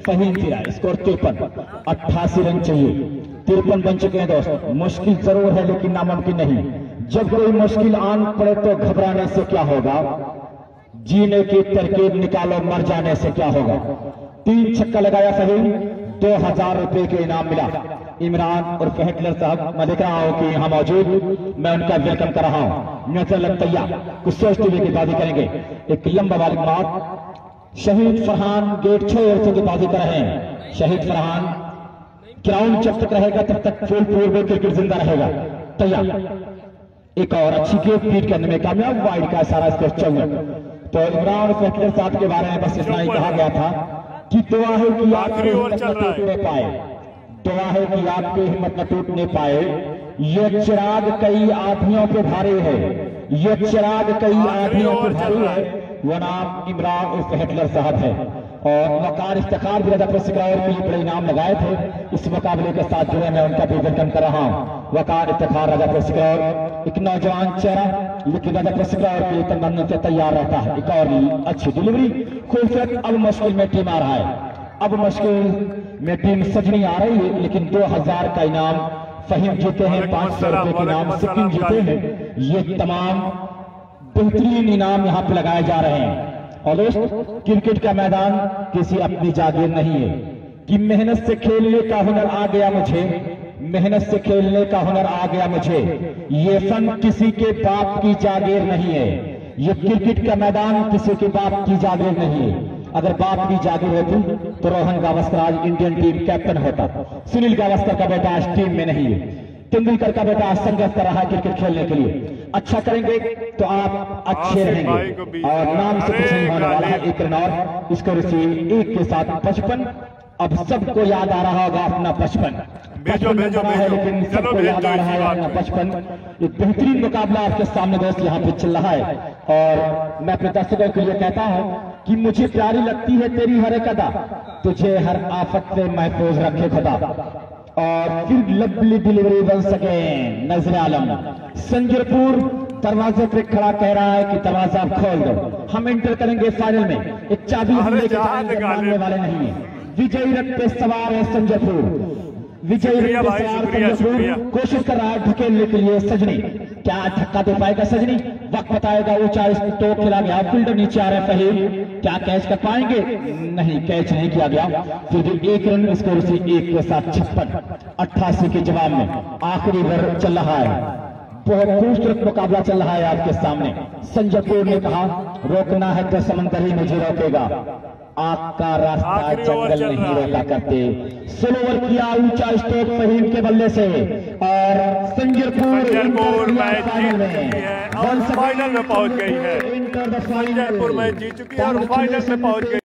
Speaker 1: फहीम किया। स्कोर 53 88 रन चाहिए। 53 बन चुके हैं दोस्त। मुश्किल जरूर है लेकिन नामुमकिन नहीं। जब कोई मुश्किल आन पड़े तो घबराने से क्या होगा, जीने की तरकीब निकालो, मर जाने से क्या होगा। 3 छक्का लगाया फहीम, 2000 रुपए के इनाम मिला। इमरान और हिटलर साहब, मैं देख रहा हूँ कि यहाँ मौजूद, मैं उनका वेलकम कर रहा हूँ। नजर तैयार कुछ सोचते हुए गेंदबाजी करेंगे। एक लंबा वाली मार, शहीद फरहान गेट 6 ओवर से गेंदबाजी कर रहे हैं। शहीद फरहान, ग्राउंड जब तक रहेगा तब तक फुल पूर्व में क्रिकेट जिंदा रहेगा। तैयार, एक और अच्छी गेंद फीड करने में कामयाब, वाइड का सारा स्कोर 14। तो इमरान और हिटलर साहब के बारे में बस इतना ही कहा गया था कि दुआ है कि आपकी हिम्मत न टूटने पाए, दुआ है कि आपकी हिम्मत न टूटने पाए। ये चिराग कई आधियों पे भारी है, ये चिराग कई आधियों पे भारी है। वो नाम इमरान उर्फ हिटलर साहब है। और वकार इफ्तिखार भी रजापुर सिकरौर के लिए बड़े इनाम लगाए थे। इस मुकाबले के साथ जुड़े मैं उनका भी वेलकम कर रहा हूँ। वकार इफ्तिखार रजापुर सिकरौर, एक नौजवान चेहरा, लेकिन रजापुर सिकरौर के लिए तमन्ना से तैयार रहता है। एक और अच्छी डिलीवरी, खूबसूरत। अब मुश्किल में टीम आ रहा है, अब मुश्किल में टीम सजनी आ रही है, लेकिन 2000 का इनाम फहीम जीते हैं, 500 रुपए के इनाम सिक्किम जीते हैं। ये तमाम बेहतरीन इनाम यहाँ पे लगाए जा रहे हैं। और दोस्त, क्रिकेट का मैदान किसी अपनी जागीर नहीं है कि मेहनत से खेलने का हुनर आ गया मुझे, मेहनत से खेलने का हुनर आ गया मुझे। ये फन किसी के बाप की जागीर नहीं है, ये क्रिकेट का मैदान किसी के बाप की जागीर नहीं है। अगर बाप की जागीर होती तो रोहन गावस्कर आज इंडियन टीम कैप्टन होता। सुनील गावस्कर का बेटा आज टीम में नहीं है। तेंदुलकर का बेटा संघर्ष कर रहा है क्रिकेट खेलने के लिए। अच्छा करेंगे तो आप अच्छे रहेंगे और नाम से कुछ नहीं होने वाला है। एक रन और, इसको रिसीव 1 के साथ 55। अब सबको याद आ रहा होगा अपना 55, लेकिन सबको याद आ रहा है अपना 55। एक बेहतरीन मुकाबला आपके सामने दोस्त यहाँ पे चल रहा है। और मैं अपने दर्शकों के लिए कहता हूँ कि मुझे प्यारी लगती है तेरी हर एक अदा, तुझे हर आफत से महफूज रखे खुदा। और फिर लवली डिलीवरी बन सके नजर आलम। संजरपुर दरवाजे पे खड़ा कह रहा है कि दरवाजा खोल दो, हम एंटर करेंगे फाइनल में। एक चाबी हम लेके मानने वाले नहीं है। विजयी रथ पे सवार है संजरपुर, विजयी रथ पे सवार संजरपुर। कोशिश कर रहा है ढकेलने के लिए सजनी, क्या धक्का दे पाएगा सजनी? वक्त बताएगा। ऊंचा तो खेला गया, फील्डर नीचे आ रहे फहीम, क्या कैच कर पाएंगे? नहीं, कैच नहीं किया गया। फिर भी 1 रन, स्कोर से 1 के साथ 56। 88 के जवाब में आखिरी ओवर चल रहा है। बहुत खूबसूरत मुकाबला चल रहा है आपके सामने। संजयपुर ने कहा रोकना है तो समंदर ही मुझे रोकेगा, आग का रास्ता जंगल नहीं रोका करते। स्लोवर किया ऊंचा स्ट्रोक फहीम के बल्ले से और संजयपुर
Speaker 2: फाइनल में पहुंच गई है। संजयपुर मैच जीत चुकी है और फाइनल में पहुंच गई।